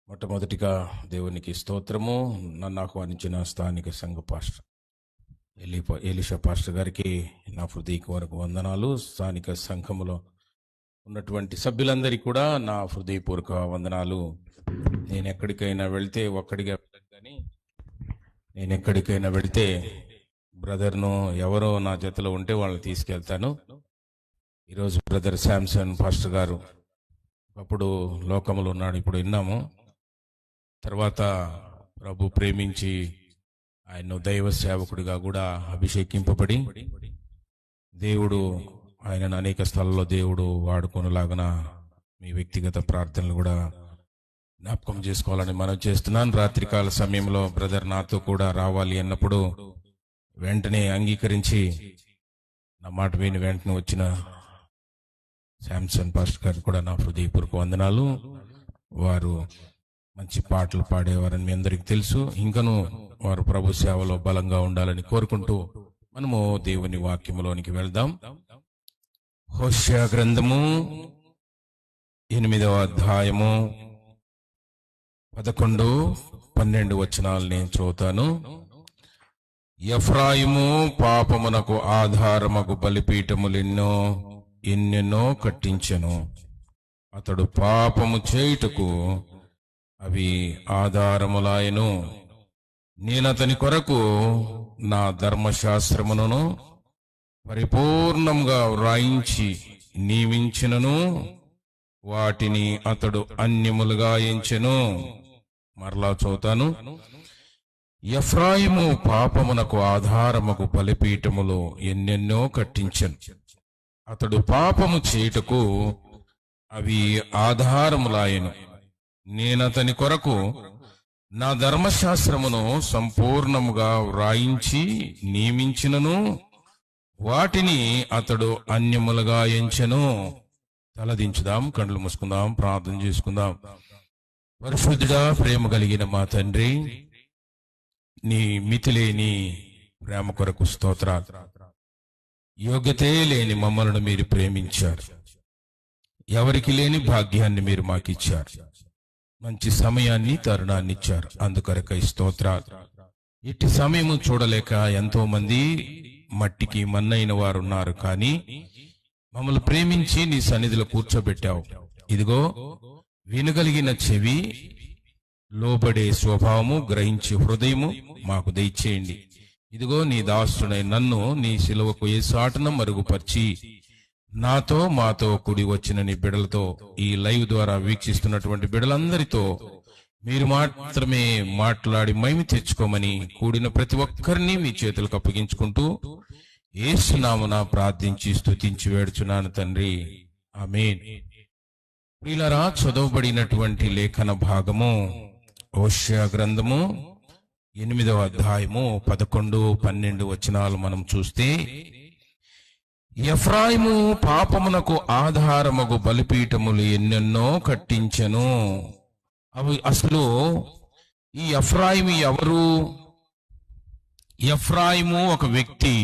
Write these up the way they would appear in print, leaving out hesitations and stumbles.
మొట్టమొదటిగా దేవునికి స్తోత్రము. నన్ను ఆహ్వానించిన స్థానిక సంఘ పాస్టర్ ఎలీషా పాస్టర్ గారికి నా హృదయపూర్వక వందనాలు. స్థానిక సంఘములో ఉన్నటువంటి సభ్యులందరికీ కూడా నా హృదయపూర్వక వందనాలు. నేను ఎక్కడికైనా వెళితే ఒక్కడిగా కానీ నేను ఎక్కడికైనా వెళితే బ్రదర్ను ఎవరో నా జతలో ఉంటే వాళ్ళని తీసుకెళ్తాను. ఈరోజు బ్రదర్ శాంసన్ పాస్టర్ గారు అప్పుడు లోకములో ఉన్నాడు, ఇప్పుడు విన్నాము. తర్వాత ప్రభు ప్రేమించి ఆయన దైవ సేవకుడిగా కూడా అభిషేకింపబడి దేవుడు ఆయనను అనేక స్థలాల్లో దేవుడు వాడుకొనులాగన మీ వ్యక్తిగత ప్రార్థనలు కూడా జ్ఞాపకం చేసుకోవాలని మనం చేస్తున్నాను. రాత్రికాల సమయంలో బ్రదర్ నాతో కూడా రావాలి అన్నప్పుడు వెంటనే అంగీకరించి నా మాట విని వెంటనే వచ్చిన శాంసన్ పాస్టర్ గారికి కూడా నా హృదయపూర్వక వందనాలు. వారు మంచి పాటలు పాడేవారని మీ అందరికీ తెలుసు. ఇంకను వారు ప్రభు సేవలో బలంగా ఉండాలని కోరుకుంటూ మనము దేవుని వాక్యములోనికి వెళ్దాం. హోషేయ గ్రంథము 8వ అధ్యాయము 11-12 వచనాలు నేను చదువుతాను. ఎఫ్రాయిము పాపమునకు ఆధారమగు బలిపీఠములెన్నో ఎన్నెన్నో కట్టించెను. అతడు పాపము చేయుటకు అవి ఆధారములాయను. నేనతని కొరకు నా ధర్మశాస్త్రమును పరిపూర్ణంగా వ్రాయించి నియమించినను, వాటిని అతడు అన్యములుగా ఎంచెను. మరలా చదువుతాను. ఎఫ్రాయిము పాపమునకు ఆధారముకు బలిపీఠములు ఎన్నెన్నో కట్టించెను. అతడు పాపము చేయుటకు అవి ఆధారములాయను. నేనతని కొరకు నా ధర్మశాస్త్రమును సంపూర్ణముగా వ్రాయించి నియమించినను, వాటిని అతడు అన్యములుగా ఎంచెను. తలదించుదాం, కండ్లు మూసుకుందాం, ప్రార్థన చేసుకుందాం. పరిశుద్ధుడా, ప్రేమ కలిగిన మా తండ్రి, నీ మితిలేని ప్రేమ కొరకు స్తోత్రాలు. యోగ్యతే లేని మమ్మల్ని మీరు ప్రేమించారు. ఎవరికి లేని భాగ్యాన్ని మీరు మాకిచ్చారు. మంచి సమయాన్ని, తరుణాన్ని ఇచ్చారు. అందుకొరకై స్తోత్రాలు. ఇట్టి సమయము చూడలేక ఎంతో మంది మట్టికి మన్నైన వారు ఉన్నారు, కానీ మమ్మల్ని ప్రేమించి నీ సన్నిధిలో కూర్చోబెట్టావు. ఇదిగో వినగలిగిన చెవి, లోబడే స్వభావము, గ్రహించే హృదయము మాకు దయచేయండి. ఇదిగో నీ దాసుడై నన్ను నీ శిలువకు ఏసాటన మరుగుపరిచి నాతో మాతో కూడి వచ్చిన నీ బిడలతో, ఈ లైవ్ ద్వారా వీక్షిస్తున్నటువంటి బిడలందరితో మీరు మాత్రమే మాట్లాడి మహిమ తెచ్చుకోమని కూడిన ప్రతి ఒక్కరిని మీ చేతులకు అప్పగించుకుంటూ యేసు నామమున ప్రార్థించి స్తుతించి వేడుచున్నాను తండ్రి, ఆమేన్. ప్రియులారా, చదవబడినటువంటి లేఖన భాగము హోషేయ గ్రంథము 8వ అధ్యాయము 11-12 వచనాలు మనం చూస్తే, ఎఫ్రాయిము పాపమునకు ఆధారమగు బలిపీఠములు ఎన్నెన్నో కట్టించెను. అవి అసలు ఈ ఎఫ్రాయిము ఎవరు? ఎఫ్రాయిము ఒక వ్యక్తి.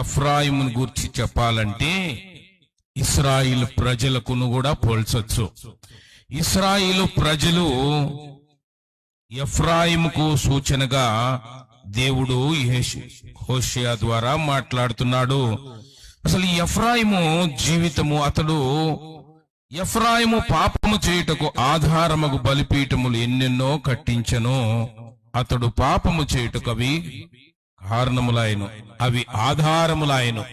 ఎఫ్రాయిమును గురించి చెప్పాలంటే ఇశ్రాయేలు ప్రజలకును కూడా పోల్చొచ్చు. ఇశ్రాయేలు ప్రజలు ఎఫ్రాయిముకు సూచనగా దేవుడు హోషేయ ద్వారా మాట్లాడుతున్నాడు. అసలు ఈ ఎఫ్రాయిము జీవితము, ఎఫ్రాయిము పాపము చేయుటకు ఆధారమగు బలిపీఠములు ఎన్నెన్నో కట్టించెను. అతడు పాపము చేయుటకు అవి కారణములాయను, అవి ఆధారములాయను.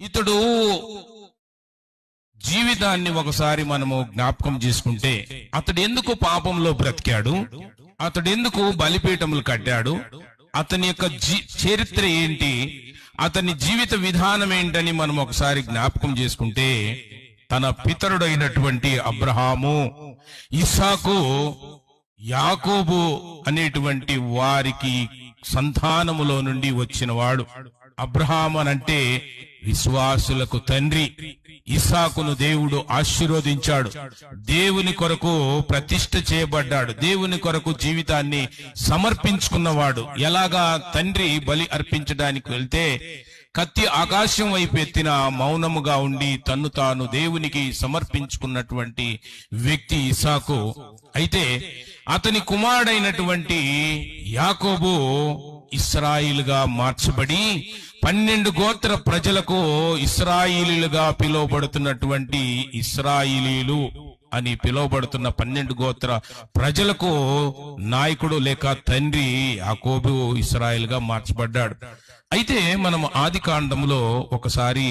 ఇతడు జీవితాన్ని ఒకసారి మనము జ్ఞాపకం చేసుకుంటే, అతడు ఎందుకు పాపంలో బ్రతికాడు, అతడు ఎందుకు బలిపీఠములు కట్టాడు, అతని యొక్క చరిత్ర ఏంటి, అతని జీవిత విధానం ఏంటని మనం ఒకసారి జ్ఞాపకం చేసుకుంటే, తన పితరుడైనటువంటి అబ్రహాము, ఇస్సాకు, యాకోబు అనేటువంటి వారికి సంతానములో నుండి వచ్చిన వాడు. అబ్రహాము అనంటే విశ్వాసులకు తండ్రి. ఇస్సాకును దేవుడు ఆశీర్వదించాడు. దేవుని కొరకు ప్రతిష్ఠ చేయబడ్డాడు. దేవుని కొరకు జీవితాన్ని సమర్పించుకున్నవాడు. ఎలాగా తండ్రి బలి అర్పించడానికి వెళ్తే కత్తి ఆకాశం వైపు ఎత్తిన మౌనముగా ఉండి తన్ను తాను దేవునికి సమర్పించుకున్నటువంటి వ్యక్తి ఇస్సాకు. అయితే అతని కుమారుడైనటువంటి యాకోబు ఇశ్రాయేలుగా మార్చబడి 12 గోత్ర ప్రజలకు ఇశ్రాయేలీలుగా పిలువబడుతున్నటువంటి ఇశ్రాయేలీలు అని పిలువబడుతున్న 12 గోత్ర ప్రజలకు నాయకుడు లేక తండ్రి యాకోబు ఇశ్రాయేలుగా మార్చబడ్డాడు. అయితే మనము ఆదికాండములో ఒకసారి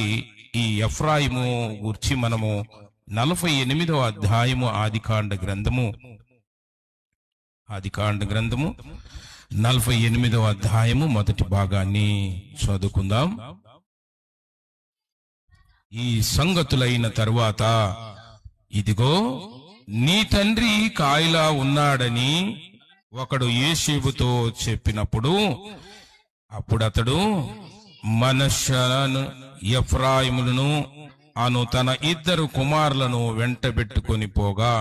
ఈ ఎఫ్రాయిము గురించి మనము 48వ అధ్యాయము ఆదికాండ గ్రంథము 48వ అధ్యాయము మొదటి భాగాన్ని చదువుకుందాం. ఈ సంగతులైన తరువాత ఇదిగో నీ తండ్రి కాయిలా ఉన్నాడని ఒకడు యోసేపుతో చెప్పినప్పుడు అప్పుడతడు మనష్షను ఎఫ్రాయిములను అను తన 2 కుమారులను వెంటబెట్టుకొని పోగా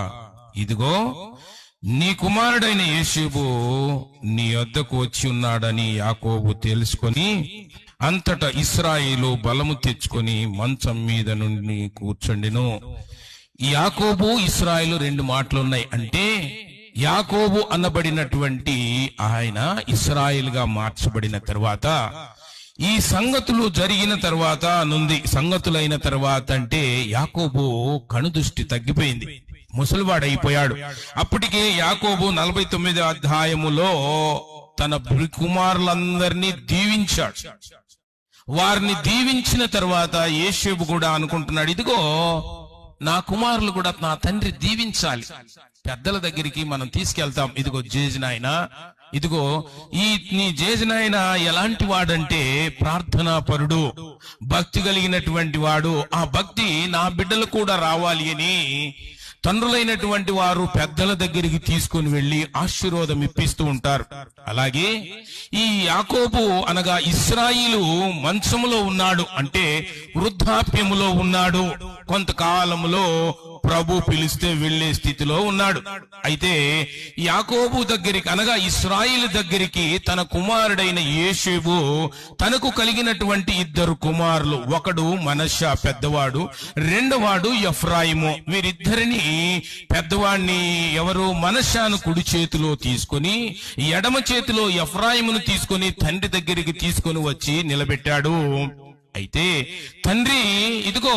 ఇదిగో నీ కుమారుడైన యోసేపు నీ వద్దకు వచ్చి ఉన్నాడని యాకోబు తెలుసుకొని అంతటా ఇశ్రాయేలు బలము తెచ్చుకొని మంచం మీద నుండి కూర్చుండెను. యాకోబు ఇశ్రాయేలు 2 మాటలున్నాయి. అంటే యాకోబు అనబడినటువంటి ఆయన ఇశ్రాయేలుగా మార్చబడిన తర్వాత ఈ సంగతులు జరిగిన తర్వాత నుండి సంగతులైన తర్వాత అంటే యాకోబు కనుదృష్టి తగ్గిపోయింది, ముసలివాడైపోయాడు. అప్పటికే యాకోబు 49వ అధ్యాయములో తన కుమారులందరినీ దీవించాడు. వారిని దీవించిన తర్వాత యోసేపు కూడా అనుకుంటున్నాడు, ఇదిగో నా కుమారులు కూడా నా తండ్రి దీవించాలి. పెద్దల దగ్గరికి మనం తీసుకెళ్తాం, ఇదిగో జేజనాయన, ఇదిగో నీ జేజనాయన ఎలాంటి వాడంటే ప్రార్థనా పరుడు, భక్తి కలిగినటువంటి వాడు. ఆ భక్తి నా బిడ్డలు కూడా రావాలి అని తండ్రులైనటువంటి వారు పెద్దల దగ్గరికి తీసుకుని వెళ్లి ఆశీర్వాదం ఇప్పిస్తూ ఉంటారు. అలాగే ఈ యాకోబు అనగా ఇశ్రాయేలు మంచములో ఉన్నాడు, అంటే వృద్ధాప్యములో ఉన్నాడు. కొంతకాలములో ప్రభు పిలిస్తే వెళ్లే స్థితిలో ఉన్నాడు. అయితే యాకోబు దగ్గరికి అనగా ఇశ్రాయేలు దగ్గరికి తన కుమారుడైన యోసేపు తనకు కలిగినటువంటి 2 కుమారులు, ఒకడు మనష్షా పెద్దవాడు, రెండవాడు ఎఫ్రాయిము. వీరిద్దరిని పెద్దవాడిని ఎవరు మనష్షాను కుడి చేతిలో తీసుకొని ఎడమ చేతిలో ఎఫ్రాయిమును తీసుకొని తండ్రి దగ్గరికి తీసుకొని వచ్చి నిలబెట్టాడు. అయితే తండ్రి, ఇదిగో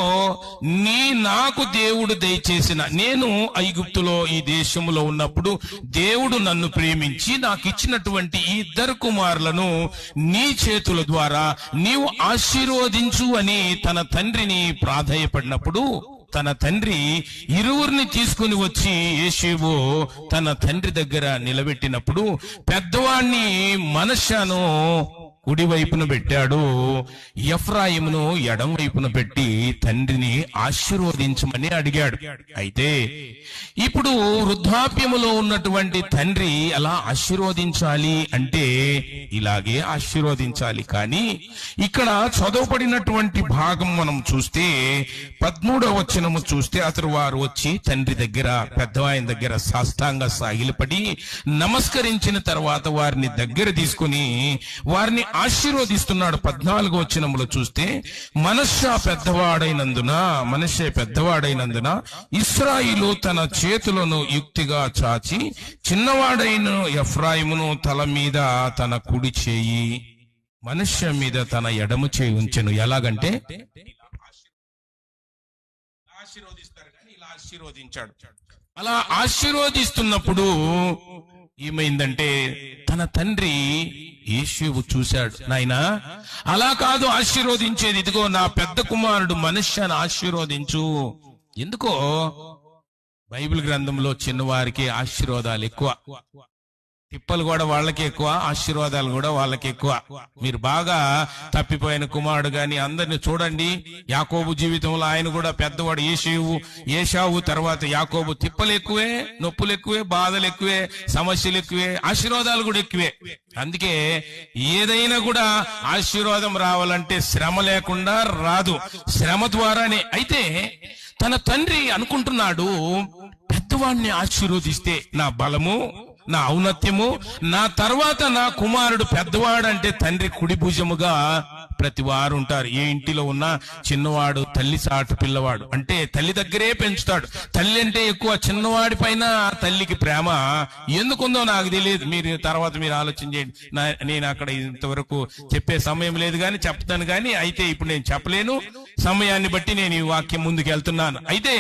నాకు దేవుడు దయచేసిన, నేను ఐగుప్తులో ఈ దేశంలో ఉన్నప్పుడు దేవుడు నన్ను ప్రేమించి నాకు ఇచ్చినటువంటి ఈ 2 కుమారులను నీ చేతుల ద్వారా నీవు ఆశీర్వదించు అని తన తండ్రిని ప్రాధేయపడినప్పుడు తన తండ్రి 2 తీసుకుని వచ్చి యోసేపు తన తండ్రి దగ్గర నిలబెట్టినప్పుడు పెద్దవాణ్ణి మనష్షాను కుడి వైపున పెట్టాడు, ఎఫ్రాయిమును ఎడం వైపున పెట్టి తండ్రిని ఆశీర్వదించమని అడిగాడు. అయితే ఇప్పుడు వృద్ధాప్యములో ఉన్నటువంటి తండ్రి అలా ఆశీర్వదించాలి అంటే ఇలాగే ఆశీర్వదించాలి. కానీ ఇక్కడ చదవబడినటువంటి భాగం మనం చూస్తే 13వ వచనము చూస్తే అతడు వారు వచ్చి తండ్రి దగ్గర పెద్దవాయన దగ్గర సాష్టాంగ సాగిలపడి నమస్కరించిన తర్వాత వారిని దగ్గర తీసుకుని వారిని ఆశీర్వదిస్తున్నాడు. 14వ వచనములో చూస్తే మనష్షే పెద్దవాడైనందున ఇశ్రాయేలు తన చేతులను యుక్తిగా చాచి చిన్నవాడైన ఎఫ్రాయిమును తల మీద తన కుడి చేయి, మనష్షే మీద తన ఎడమ చేయి ఉంచెను. ఎలాగంటే ఆశీర్వదిస్తారు కానీ ఇలా ఆశీర్వదించాడు. అలా ఆశీర్వదిస్తున్నప్పుడు ఏమైందంటే తన తండ్రి యోసేపు చూశాడు, నాయనా అలా కాదు ఆశీర్వదించేది, ఇదిగో నా పెద్ద కుమారుడు మనష్షేను ఆశీర్వదించు. ఎందుకో బైబిల్ గ్రంథంలో చిన్నవారికి ఆశీర్వాదాలు ఎక్కువ, తిప్పలు కూడా వాళ్ళకి ఎక్కువ, ఆశీర్వాదాలు కూడా వాళ్ళకి ఎక్కువ. మీరు బాగా తప్పిపోయిన కుమారుడు గాని అందరిని చూడండి, యాకోబు జీవితంలో ఆయన కూడా పెద్దవాడు ఏశావు తర్వాత యాకోబు. తిప్పలు ఎక్కువే, నొప్పులు ఎక్కువే, బాధలు ఎక్కువే, సమస్యలు ఎక్కువే, ఆశీర్వాదాలు కూడా ఎక్కువే. అందుకే ఏదైనా కూడా ఆశీర్వాదం రావాలంటే శ్రమ లేకుండా రాదు, శ్రమ ద్వారానే. అయితే తన తండ్రి అనుకుంటున్నాడు, పెద్దవాడిని ఆశీర్వదిస్తే నా బలము, నా ఔన్నత్యము, నా తర్వాత నా కుమారుడు పెద్దవాడంటే తండ్రి కుడి భుజముగా ప్రతి వారు ఉంటారు. ఏ ఇంటిలో ఉన్నా చిన్నవాడు తల్లి సాటు పిల్లవాడు, అంటే తల్లి దగ్గరే పెంచుతాడు. తల్లి అంటే ఎక్కువ, చిన్నవాడి పైన తల్లికి ప్రేమ ఎందుకుందో నాకు తెలియదు. తర్వాత మీరు ఆలోచన చేయండి. నేను అక్కడ ఇంతవరకు చెప్పే సమయం లేదు కానీ చెప్తాను కానీ, అయితే ఇప్పుడు నేను చెప్పలేను. సమయాన్ని బట్టి నేను ఈ వాక్యం ముందుకు వెళ్తున్నాను. అయితే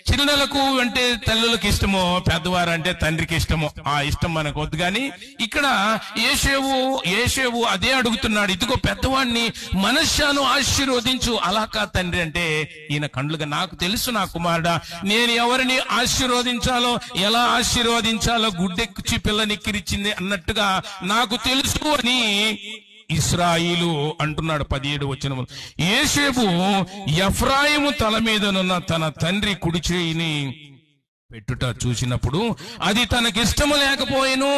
చిన్నలకు అంటే తల్లులకు ఇష్టమో, పెద్దవారు అంటే తండ్రికి ఇష్టమో, ఆ ఇష్టం మనకు వద్దు. కానీ ఇక్కడ యేషేవు అదే అడుగుతున్నాడు. ఇదిగో పెద్దవాడిని మనష్యాను ఆశీర్వదించు. అలా కాదు తండ్రి అంటే, ఈయన కండ్లుగా నాకు తెలుసు నా కుమారుడా, నేను ఎవరిని ఆశీర్వదించాలో, ఎలా ఆశీర్వదించాలో గుడ్డెక్కి పిల్లనిక్కిరిచ్చింది అన్నట్టుగా నాకు తెలుసు అని ఇశ్రాయేలు అంటున్నాడు. 17వ వచనము, యోసేపు ఎఫ్రాయిము తల మీదనున్న తన తండ్రి కుడి చేయిని పెట్టుట చూసినప్పుడు అది తనకిష్టము లేకపోయెను.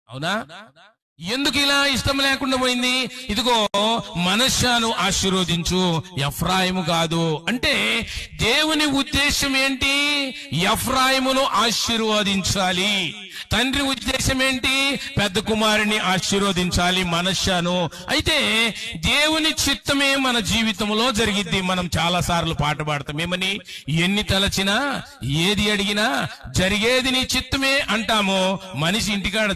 అవునా? ఎందుకు ఇలా ఇష్టం లేకుండా పోయింది? ఇదిగో మనష్యాను ఆశీర్వదించు, ఎఫ్రాయిము కాదు అంటే దేవుని ఉద్దేశం ఏంటి? ఎఫ్రాయిమును ఆశీర్వదించాలి. తండ్రి ఉద్దేశం ఏంటి? పెద్ద కుమారుని ఆశీర్వదించాలి, మనష్యాను. అయితే దేవుని చిత్తమే మన జీవితంలో జరిగిద్ది. మనం చాలా సార్లు పాట పాడతాం ఏమని? ఎన్ని తలచినా ఏది అడిగినా జరిగేది నీ చిత్తమే అంటాము. మనిషి ఇంటికాడ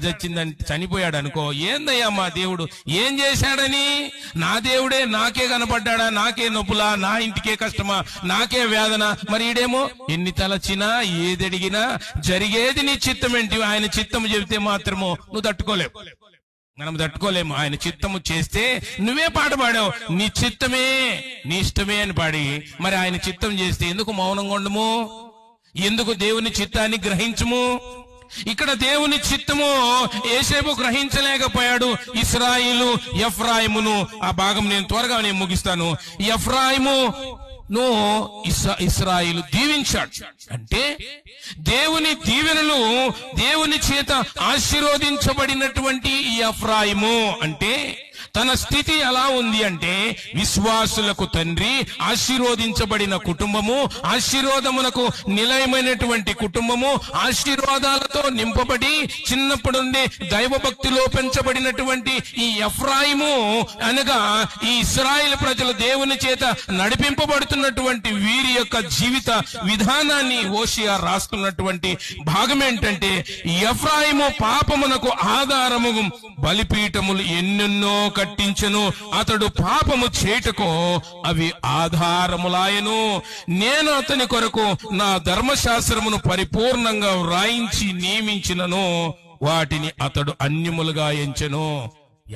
చనిపోయాడు అనుకో, ఏందయ్యా మా దేవుడు ఏం చేశాడని? నా దేవుడే నాకే కనపడ్డా, నాకే నొప్పులా, నా ఇంటికే కష్టమా, నాకే వేదన. మరి ఈడేమో ఎన్ని తలచినా ఏది అడిగినా జరిగేది నీ చిత్తం ఏంటి? ఆయన చిత్తము చెబితే మాత్రము నువ్వు తట్టుకోలేవు, మనం తట్టుకోలేము. ఆయన చిత్తము చేస్తే నువ్వే పాట పాడావు, నీ చిత్తమే నీ ఇష్టమే అని పాడి. మరి ఆయన చిత్తం చేస్తే ఎందుకు మౌనంగా ఉండము? ఎందుకు దేవుని చిత్తాన్ని గ్రహించము? ఇక్కడ దేవుని చిత్తము యోసేపు గ్రహించలేకపోయాడు. ఇశ్రాయేలు ఎఫ్రాయిమును, ఆ భాగం నేను త్వరగా ముగిస్తాను. ఎఫ్రాయిము ఇశ్రాయేలు దీవించాడు. అంటే దేవుని దీవెనలు, దేవుని చేత ఆశీర్వదించబడినటువంటి ఈ ఎఫ్రాయిము అంటే తన స్థితి ఎలా ఉంది అంటే, విశ్వాసులకు తండ్రి, ఆశీర్వదించబడిన కుటుంబము, ఆశీర్వాదమునకు నిలయమైనటువంటి కుటుంబము, ఆశీర్వాదాలతో నింపబడి చిన్నప్పటి నుండి దైవభక్తిలో పెంచబడినటువంటి ఈ ఎఫ్రాయిము అనగా ఈ ఇశ్రాయేలు ప్రజలు దేవుని చేత నడిపింపబడుతున్నటువంటి వీరి యొక్క జీవిత విధానాన్ని హోషేయ రాస్తున్నటువంటి భాగం ఏంటంటే, ఎఫ్రాయిము పాపమునకు ఆధారము బలిపీఠములు ఎన్నెన్నో కట్టించెను, అతడు పాపము చేయుటకు అవి ఆధారములాయెను. నేను అతని కొరకు నా ధర్మశాస్త్రమును పరిపూర్ణంగా వ్రాయించి నియమించినను, వాటిని అతడు అన్యములుగా ఎంచెను.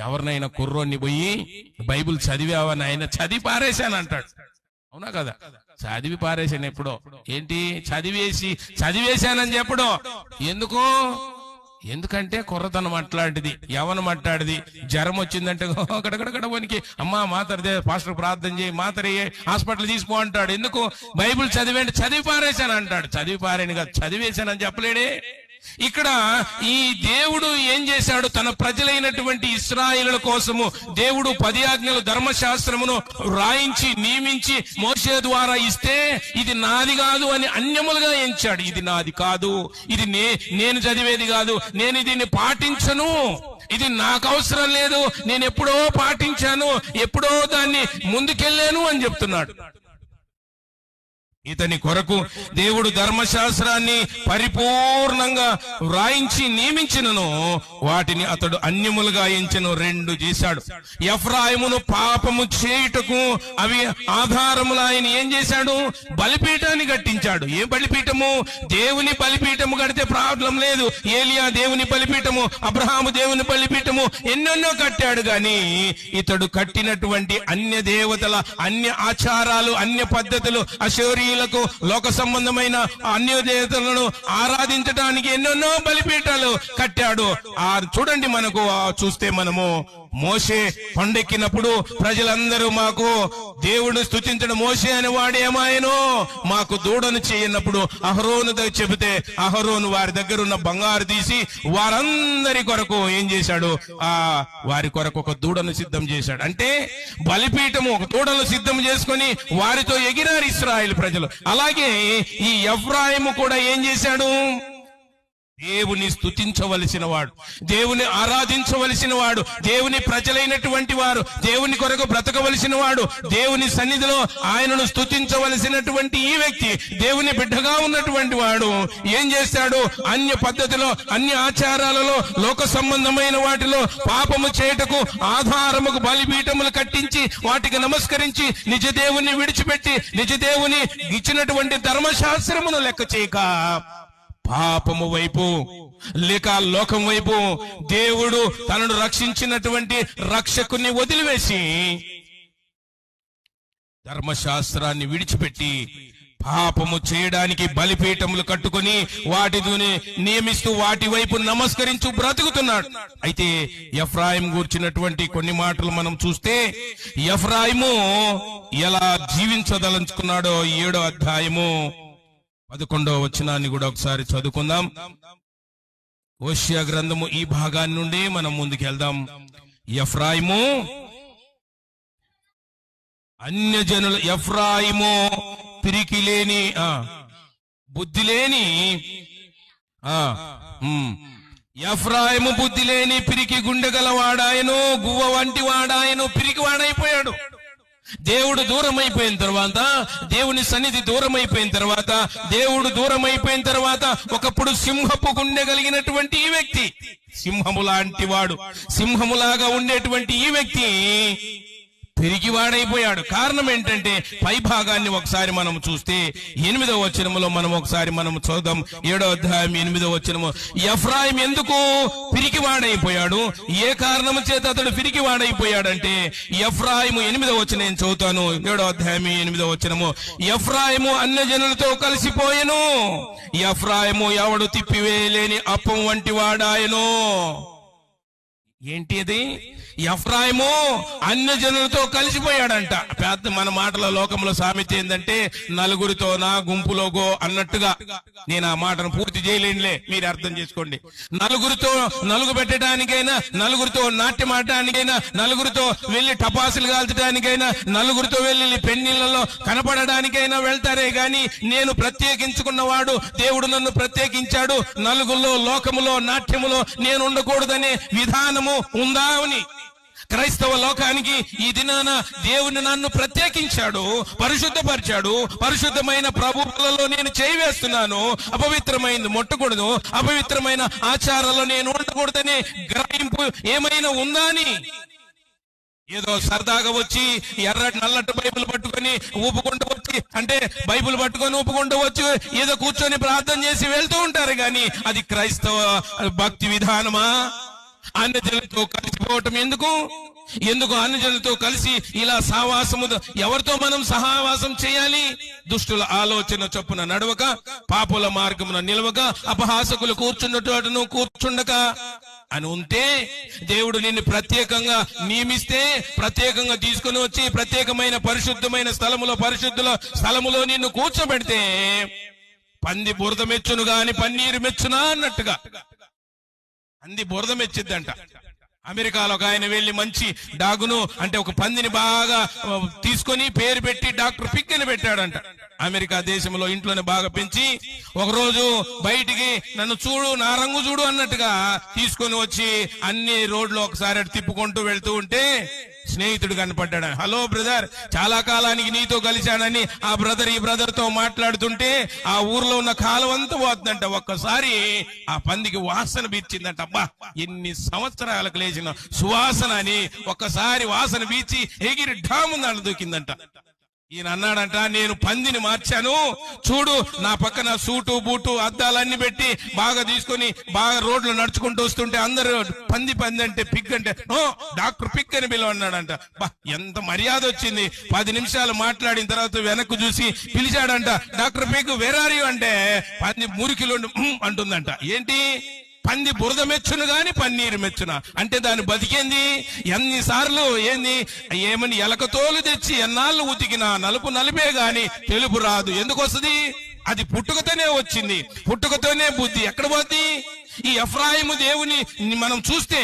ఎవరినైనా కుర్రోన్ని పోయి బైబిల్ చదివావని ఆయన చదివి పారేశాను అంటాడు. అవునా కదా? చదివి పారేశాను ఎప్పుడో. ఏంటి? చదివేశానని చెప్పడం ఎందుకు? ఎందుకంటే కుర్రతనం అట్లాంటిది, యవనం అట్లాంటిది. జ్వరం వచ్చిందంటే గడగడగడ వనికి, అమ్మా మాతరదే, పాస్టర్ ప్రార్థన చేయి, మాతరయ్యే, హాస్పిటల్ తీసుకో అంటాడు. ఎందుకు? బైబిల్ చదివేంటి, చదివి పారేశాను అంటాడు. చదివి పారాను కాదు, చదివేశానని చెప్పలేడే. ఇక్కడ ఈ దేవుడు ఏం చేశాడు? తన ప్రజలైనటువంటి ఇశ్రాయేలుల కోసము దేవుడు 10 ఆజ్ఞలు ధర్మశాస్త్రమును రాయించి నియమించి మోషే ద్వారా ఇస్తే, ఇది నాది కాదు అని అన్యములుగా ఎంచాడు. ఇది నాది కాదు, ఇది నేను చదివేది కాదు, నేను దీన్ని పాటించను, ఇది నాకు అవసరం లేదు, నేను ఎప్పుడో పాటించాను, ఎప్పుడో దాన్ని ముందుకెళ్ళాను అని చెప్తున్నాడు. ఇతని కొరకు దేవుడు ధర్మశాస్త్రాన్ని పరిపూర్ణంగా వ్రాయించి నియమించినను, వాటిని అతడు అన్యములుగా ఎంచెను. 2 చేశాడు. ఎఫ్రాయిమును పాపము చేయుటకు అవి ఆధారములు. ఆయన ఏం చేశాడు? బలిపీఠాన్ని కట్టించాడు. ఏ బలిపీఠము? దేవుని బలిపీఠము కడితే ప్రాబ్లం లేదు. ఏలియా దేవుని బలిపీఠము, అబ్రహాము దేవుని బలిపీఠము ఎన్నెన్నో కట్టాడు. గాని ఇతడు కట్టినటువంటి అన్య దేవతల, అన్య ఆచారాలు, అన్య పద్ధతులు, అశోరీ లోక సంబంధమైన అన్య దేవతలను ఆరాధించడానికి ఎన్నెన్నో బలిపీఠాలు కట్టాడు. చూడండి, మనకు చూస్తే మనము మోషే కొండెక్కినప్పుడు ప్రజలందరూ మాకు దేవుడిని స్తుతించడం, మోషే అని వాడేమాయనో మాకు దూడను చేయనప్పుడు అహరోను చెబితే అహరోను వారి దగ్గర ఉన్న బంగారు తీసి వారందరి కొరకు ఏం చేశాడు? వారి కొరకు ఒక దూడను సిద్ధం చేశాడు. అంటే బలిపీఠము ఒక దూడను సిద్ధం చేసుకుని వారితో ఎగిరారు ఇశ్రాయేలు ప్రజలు. అలాగే ఈ ఎఫ్రాయిము కూడా ఏం చేశాడు? దేవుని స్తుతించవలసిన వాడు, దేవుని ఆరాధించవలసిన వాడు, దేవుని ప్రజలైనటువంటి వారు, దేవుని కొరకు బ్రతకవలసిన వాడు, దేవుని సన్నిధిలో ఆయనను స్తుతించవలసినటువంటి ఈ వ్యక్తి, దేవుని బిడ్డగా ఉన్నటువంటి వాడు ఏం చేస్తాడు? అన్య పద్ధతిలో, అన్య ఆచారాలలో, లోక సంబంధమైన వాటిలో పాపము చేయుటకు ఆధారముకు బలిపీఠములు కట్టించి వాటికి నమస్కరించి నిజ దేవుని విడిచిపెట్టి నిజ దేవుని ఇచ్చినటువంటి ధర్మశాస్త్రమును లెక్క చేయక పాపము వైపు లేక లోకం వైపు దేవుడు తనను రక్షించినటువంటి రక్షకుని వదిలివేసి ధర్మశాస్త్రాన్ని విడిచిపెట్టి పాపము చేయడానికి బలిపీఠములు కట్టుకొని వాటిని నియమిస్తూ వాటి వైపు నమస్కరించు బ్రతుకుతున్నాడు. అయితే ఎఫ్రాయిం గూర్చినటువంటి కొన్ని మాటలు మనం చూస్తే, ఎఫ్రాయిము ఎలా జీవించదలుచుకున్నాడో 7వ అధ్యాయము 11వ వచనాన్ని కూడా ఒకసారి చదువుకుందాం. హోషేయ గ్రంథము ఈ భాగాన్ని నుండి మనం ముందుకు వెళ్దాం. ఎఫ్రాయిము అన్యజనుల, ఎఫ్రాయిము పిరికి లేని, బుద్ధి లేని, ఎఫ్రాయిము బుద్ధి లేని పిరికి గుండె గల వాడాయను, గువ్వ వంటి వాడాయను, పిరికి వాడైపోయాడు. దేవుడు దూరం అయిపోయిన తర్వాత, దేవుని సన్నిధి దూరం అయిపోయిన తర్వాత, దేవుడు దూరం అయిపోయిన తర్వాత ఒకప్పుడు సింహపు గుండె కలిగినటువంటి ఈ వ్యక్తి, సింహము లాంటి వాడు, సింహములాగా ఉండేటువంటి ఈ వ్యక్తి పిరికివాడైపోయాడు. కారణం ఏంటంటే పై భాగాన్ని ఒకసారి మనం చూస్తే 8వ వచనములో మనం ఒకసారి మనం చూద్దాం. 7వ అధ్యాయం 8వ వచనము. ఎఫ్రాయిం ఎందుకు పిరికివాడైపోయాడు? ఏ కారణము చేత అతడు పిరికివాడైపోయాడంటే, ఎఫ్రాయిము 8వ వచనం నేను చదువుతాను. 7వ అధ్యాయం 8వ వచనము. ఎఫ్రాయిము అన్యజనులతో కలిసిపోయెను, ఎఫ్రాయిము ఎవడు తిప్పివేయలేని అప్పం వంటి వాడాయను. ఏంటి అది? ఎఫ్రాయిము అన్యజనులతో కలిసిపోయాడంట. పెద్ద మన మాటల లోకంలో సామెత ఏంటంటే, నలుగురితో నా గుంపులోగో అన్నట్టుగా. నేను ఆ మాటను పూర్తి చేయలేనులే, మీరు అర్థం చేసుకోండి. నలుగురితో నలుగు పెట్టడానికైనా, నలుగురితో నాట్యం ఆడటానికైనా, నలుగురితో వెళ్లి టపాసులు కాల్చడానికైనా, నలుగురితో వెళ్లి పెళ్లిళ్లలో కనపడడానికైనా వెళ్తారే గాని, నేను ప్రత్యేకించుకున్నవాడు, దేవుడు నన్ను ప్రత్యేకించాడు, నలుగురిలో లోకములో నాట్యములో నేను ఉండకూడదనే విధానము ఉందా అని క్రైస్తవ లోకానికి ఈ దినాన దేవుని నన్ను ప్రత్యేకించాడు, పరిశుద్ధపరిచాడు. పరిశుద్ధమైన ప్రభువులలో నేను చేయి వేస్తున్నాను. అపవిత్రమైనది ముట్టకూడదు, అపవిత్రమైన ఆచారాల్లో నేను ఉండకూడదనే గ్రహింపు ఏమైనా ఉందా అని ఏదో సరదాగా వచ్చి నల్లటి బైబిల్ పట్టుకొని ఊపుకుంటూ వచ్చి, అంటే బైబిల్ పట్టుకొని ఊపుకుంటూ వచ్చి ఏదో కూర్చొని ప్రార్థన చేసి వెళ్తూ ఉంటారు గాని అది క్రైస్తవ భక్తి విధానమా? అన్యజనులతో కలిసిపోవటం ఎందుకు? అన్యజనులతో కలిసి ఇలా సహవాసము, ఎవరితో మనం సహవాసం చేయాలి? దుష్టుల ఆలోచన చొప్పున నడవక, పాపుల మార్గమున నిలవక, అపహాసకులు కూర్చున్నటను కూర్చుండక అని ఉంటే, దేవుడు నిన్ను ప్రత్యేకంగా నియమిస్తే, ప్రత్యేకంగా తీసుకుని వచ్చి ప్రత్యేకమైన పరిశుద్ధమైన స్థలములో, పరిశుద్ధుల స్థలములో నిన్ను కూర్చోబెడితే, పంది బురద మెచ్చును గాని పన్నీరు మెచ్చునా అన్నట్టుగా పంది బురద మెచ్చిద్దంట. అమెరికాలో ఒక ఆయన వెళ్లి మంచి డాగును, అంటే ఒక పందిని బాగా తీసుకొని పేరు పెట్టి డాక్టర్ పిక్ అని పెట్టాడంట. అమెరికా దేశంలో ఇంట్లోనే బాగా పెంచి, ఒకరోజు బయటికి నన్ను చూడు, నా రంగు చూడు అన్నట్టుగా తీసుకొని వచ్చి అన్ని రోడ్లు ఒకసారి తిప్పుకుంటూ వెళ్తూ ఉంటే స్నేహితుడు కనపడ్డాడు. హలో బ్రదర్, చాలా కాలానికి నీతో కలిశానని ఆ బ్రదర్ ఈ బ్రదర్ తో మాట్లాడుతుంటే ఆ ఊర్లో ఉన్న కాలం అంతా పోతుందంట. ఒక్కసారి ఆ పందికి వాసన బీర్చిందంట. అబ్బా, ఎన్ని సంవత్సరాలకు లేచిన సువాసన అని ఒక్కసారి వాసన బీచి ఎగిరి ఢాముందని దూకిందంట. ఈయన అన్నాడంట, నేను పందిని మార్చాను చూడు, నా పక్కన సూటు బూటు అద్దాలన్నీ పెట్టి బాగా తీసుకొని బాగా రోడ్లు నడుచుకుంటూ వస్తుంటే అందరూ పంది అంటే పిక్ అంటే డాక్టర్ పిక్ అని పిలవన్నాడంట. ఎంత మర్యాద వచ్చింది. 10 నిమిషాలు మాట్లాడిన తర్వాత వెనక్కు చూసి పిలిచాడంట, doctor pick where are you అంటే పంది మురికిలో అంటుందంట. ఏంటి? పంది బురద మెచ్చును గాని పన్నీరు మెచ్చున అంటే దాన్ని బతికేంది? ఎన్నిసార్లు ఏంది ఏమని ఎలకతోలు తెచ్చి ఎన్నాళ్ళు ఉతికినా నలుపు నలిపే గాని తెలుపు రాదు. ఎందుకు వస్తుంది? అది పుట్టుకతోనే వచ్చింది, పుట్టుకతోనే బుద్ధి. ఎక్కడ పోద్ది? ఈ ఎఫ్రాయిము దేవుని మనం చూస్తే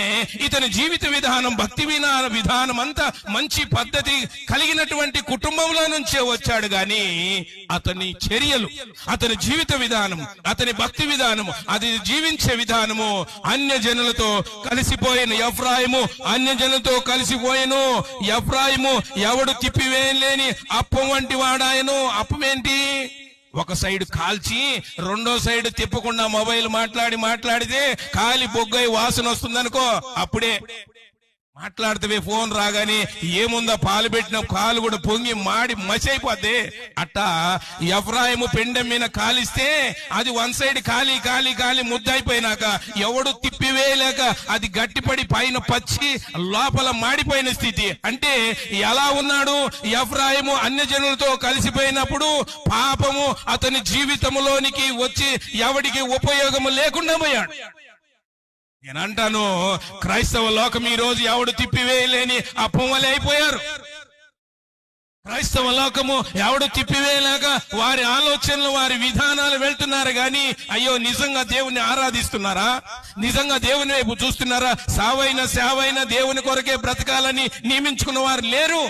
ఇతని జీవిత విధానం, భక్తి విధానం అంతా మంచి పద్ధతి కలిగినటువంటి కుటుంబంలో నుంచే వచ్చాడు గాని అతని చర్యలు, అతని జీవిత విధానం, అతని భక్తి విధానము, అది జీవించే విధానము అన్య జనులతో కలిసిపోయిన ఎఫ్రాయిము అన్య జనులతో కలిసిపోయెను. ఎఫ్రాయిము ఎవడు తిప్పివేయలేని అప్పం వంటి వాడాయను. అప్పమేంటి? ఒక సైడ్ కాల్చి రెండో సైడ్ తిప్పకుండా మొబైల్ మాట్లాడితే కాలి బొగ్గై వాసన వస్తుందనుకో, అప్పుడే మాట్లాడితే ఫోన్ రాగానే ఏముందా పాలు పెట్టిన కాలు కూడా పొంగి మాడి మసి అయిపోద్ది. అట్టా ఎఫ్రాయిము పెండెం మీద కాలిస్తే అది వన్ సైడ్ కాలి ముద్దయిపోయినాక ఎవడు తిప్పివేయలేక అది గట్టిపడి పైన పచ్చి లోపల మాడిపోయిన స్థితి. అంటే ఎలా ఉన్నాడు ఎఫ్రాయిము? అన్య జనులతో కలిసిపోయినప్పుడు పాపము అతని జీవితంలోనికి వచ్చి ఎవడికి ఉపయోగము లేకుండా పోయాడు. నేనంటాను, క్రైస్తవ లోకం ఈ రోజు ఎవడు తిప్పివేయలేని అప్పమలే అయిపోయారు. క్రైస్తవ లోకము ఎవడు తిప్పివేయలేక వారి ఆలోచనలు, వారి విధానాలు వెళ్తున్నారు గాని అయ్యో నిజంగా దేవుని ఆరాధిస్తున్నారా? నిజంగా దేవుని వైపు చూస్తున్నారా? సేవైన దేవుని కొరకే బ్రతకాలని నియమించుకున్న వారు లేరు.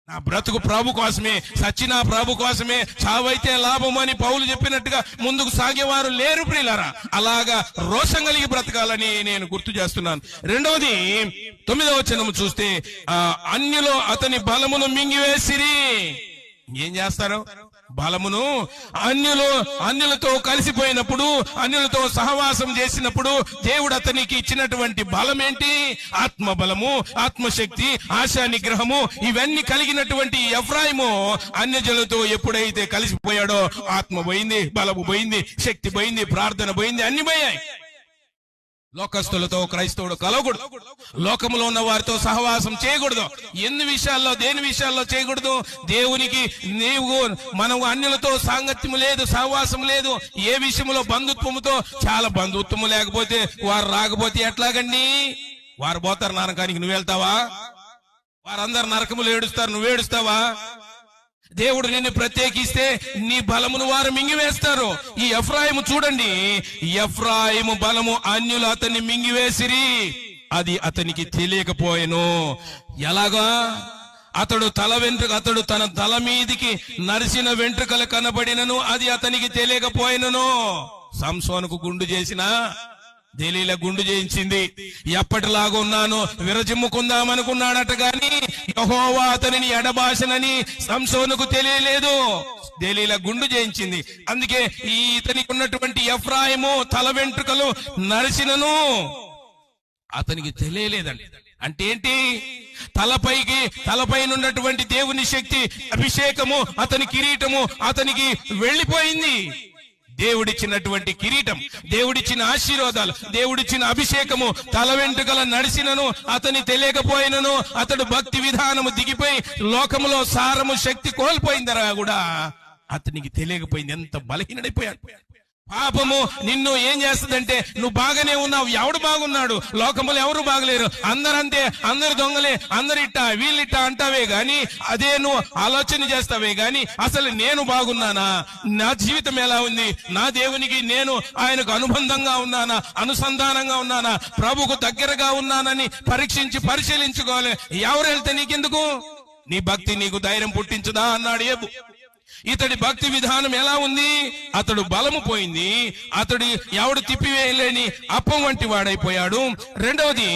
నా బ్రతుకు ప్రభు కోసమే, సచ్చినా ప్రభు కోసమే, చావైతే లాభం అని పౌలు చెప్పినట్టుగా ముందుకు సాగేవారు లేరు ప్రియులారా. అలాగా రోషం కలిగి బ్రతకాలని నేను గుర్తు చేస్తున్నాను. రెండవది 9వ వచనం చూస్తే అన్యులో అతని బలమును మింగివేసిరి. ఏం చేస్తారు? బలమును అన్యులతో కలిసిపోయినప్పుడు, అన్యులతో సహవాసం చేసినప్పుడు దేవుడు అతనికి ఇచ్చినటువంటి బలం ఏంటి? ఆత్మ బలము, ఆత్మశక్తి, ఆశా నిగ్రహము, ఇవన్నీ కలిగినటువంటి ఎఫ్రాయిము అన్యజనులతో ఎప్పుడైతే కలిసిపోయాడో ఆత్మ పోయింది, బలము పోయింది, శక్తి పోయింది, ప్రార్థన పోయింది, అన్ని పోయాయి. లోకస్తులతో క్రైస్తవుడు కలవకూడదు. లోకములో ఉన్న వారితో సహవాసం చేయకూడదు. దేని విషయాల్లో చేయకూడదు? దేవునికి మనం అన్యులతో సాంగత్యము లేదు, సహవాసం లేదు. ఏ విషయంలో? బంధుత్వముతో. చాలా బంధుత్వము లేకపోతే వారు రాకపోతే ఎట్లాగండి? వారు పోతారు నరకానికి, నువ్వు వెళ్తావా? వారందరు నరకములు ఏడుస్తారు, నువ్వు ఏడుస్తావా? దేవుడు నిన్ను ప్రత్యేకిస్తే నీ బలమును వారు మింగివేస్తారు. ఈ ఎఫ్రాయిము చూడండి, ఎఫ్రాయిము బలము అన్యులు అతన్ని మింగివేసిరి, అది అతనికి తెలియకపోయెను. ఎలాగా? అతడు తన తల మీదికి నరిసిన వెంట్రుకలు కనబడినను అది అతనికి తెలియకపోయినను. సంసోనుకు గుండు చేసినా దెలీలా గుండు చేయించింది. ఎప్పటిలాగా ఉన్నాను విరజిమ్ముకుందామనుకున్నాడట గాని యెహోవా అతనిని ఎడబాసనని సంసోనుకు తెలియలేదు. దెలీలా గుండు చేయించింది. అందుకే ఇతనికి ఉన్నటువంటి ఎఫ్రాయిము తల వెంట్రుకలు నరిసినను అతనికి తెలియలేదండి. అంటే ఏంటి? తలపైన ఉన్నటువంటి దేవుని శక్తి, అభిషేకము, అతని కిరీటము అతనికి వెళ్లిపోయింది. దేవుడిచ్చినటువంటి కిరీటం, దేవుడిచ్చిన ఆశీర్వాదాలు, దేవుడిచ్చిన అభిషేకము తల వెంట్రుకల నడిసినను అతని తెలియకపోయినను అతడు భక్తి విధానము దిగిపోయి లోకములో సారము, శక్తి కోల్పోయిందరా కూడా అతనికి తెలియకపోయింది. ఎంత బలహీనుడైపోయాడు. పాపము నిన్ను ఏం చేస్తుందంటే, నువ్వు బాగానే ఉన్నావు, ఎవడు బాగున్నాడు? లోకములు ఎవరు బాగలేరు, అందరంతే, అందరు దొంగలే, అందరిట్టా వీళ్ళిట్టా అంటావే గాని, అదే నువ్వు ఆలోచన చేస్తావే గాని అసలు నేను బాగున్నానా? నా జీవితం ఎలా ఉంది? నా దేవునికి నేను ఆయనకు అనుబంధంగా ఉన్నానా? అనుసంధానంగా ఉన్నానా? ప్రభుకు దగ్గరగా ఉన్నానని పరిశీలించుకోవాలి. ఎవరు వెళ్తే నీకెందుకు? నీ భక్తి నీకు ధైర్యం పుట్టించుదా అన్నాడు యేబు. ఇతడి భక్తి విధానం ఎలా ఉంది? అతడు బలము పోయింది, అతడి ఎవడు తిప్పివేయలేని అప్పం వంటి వాడైపోయాడు. రెండవది,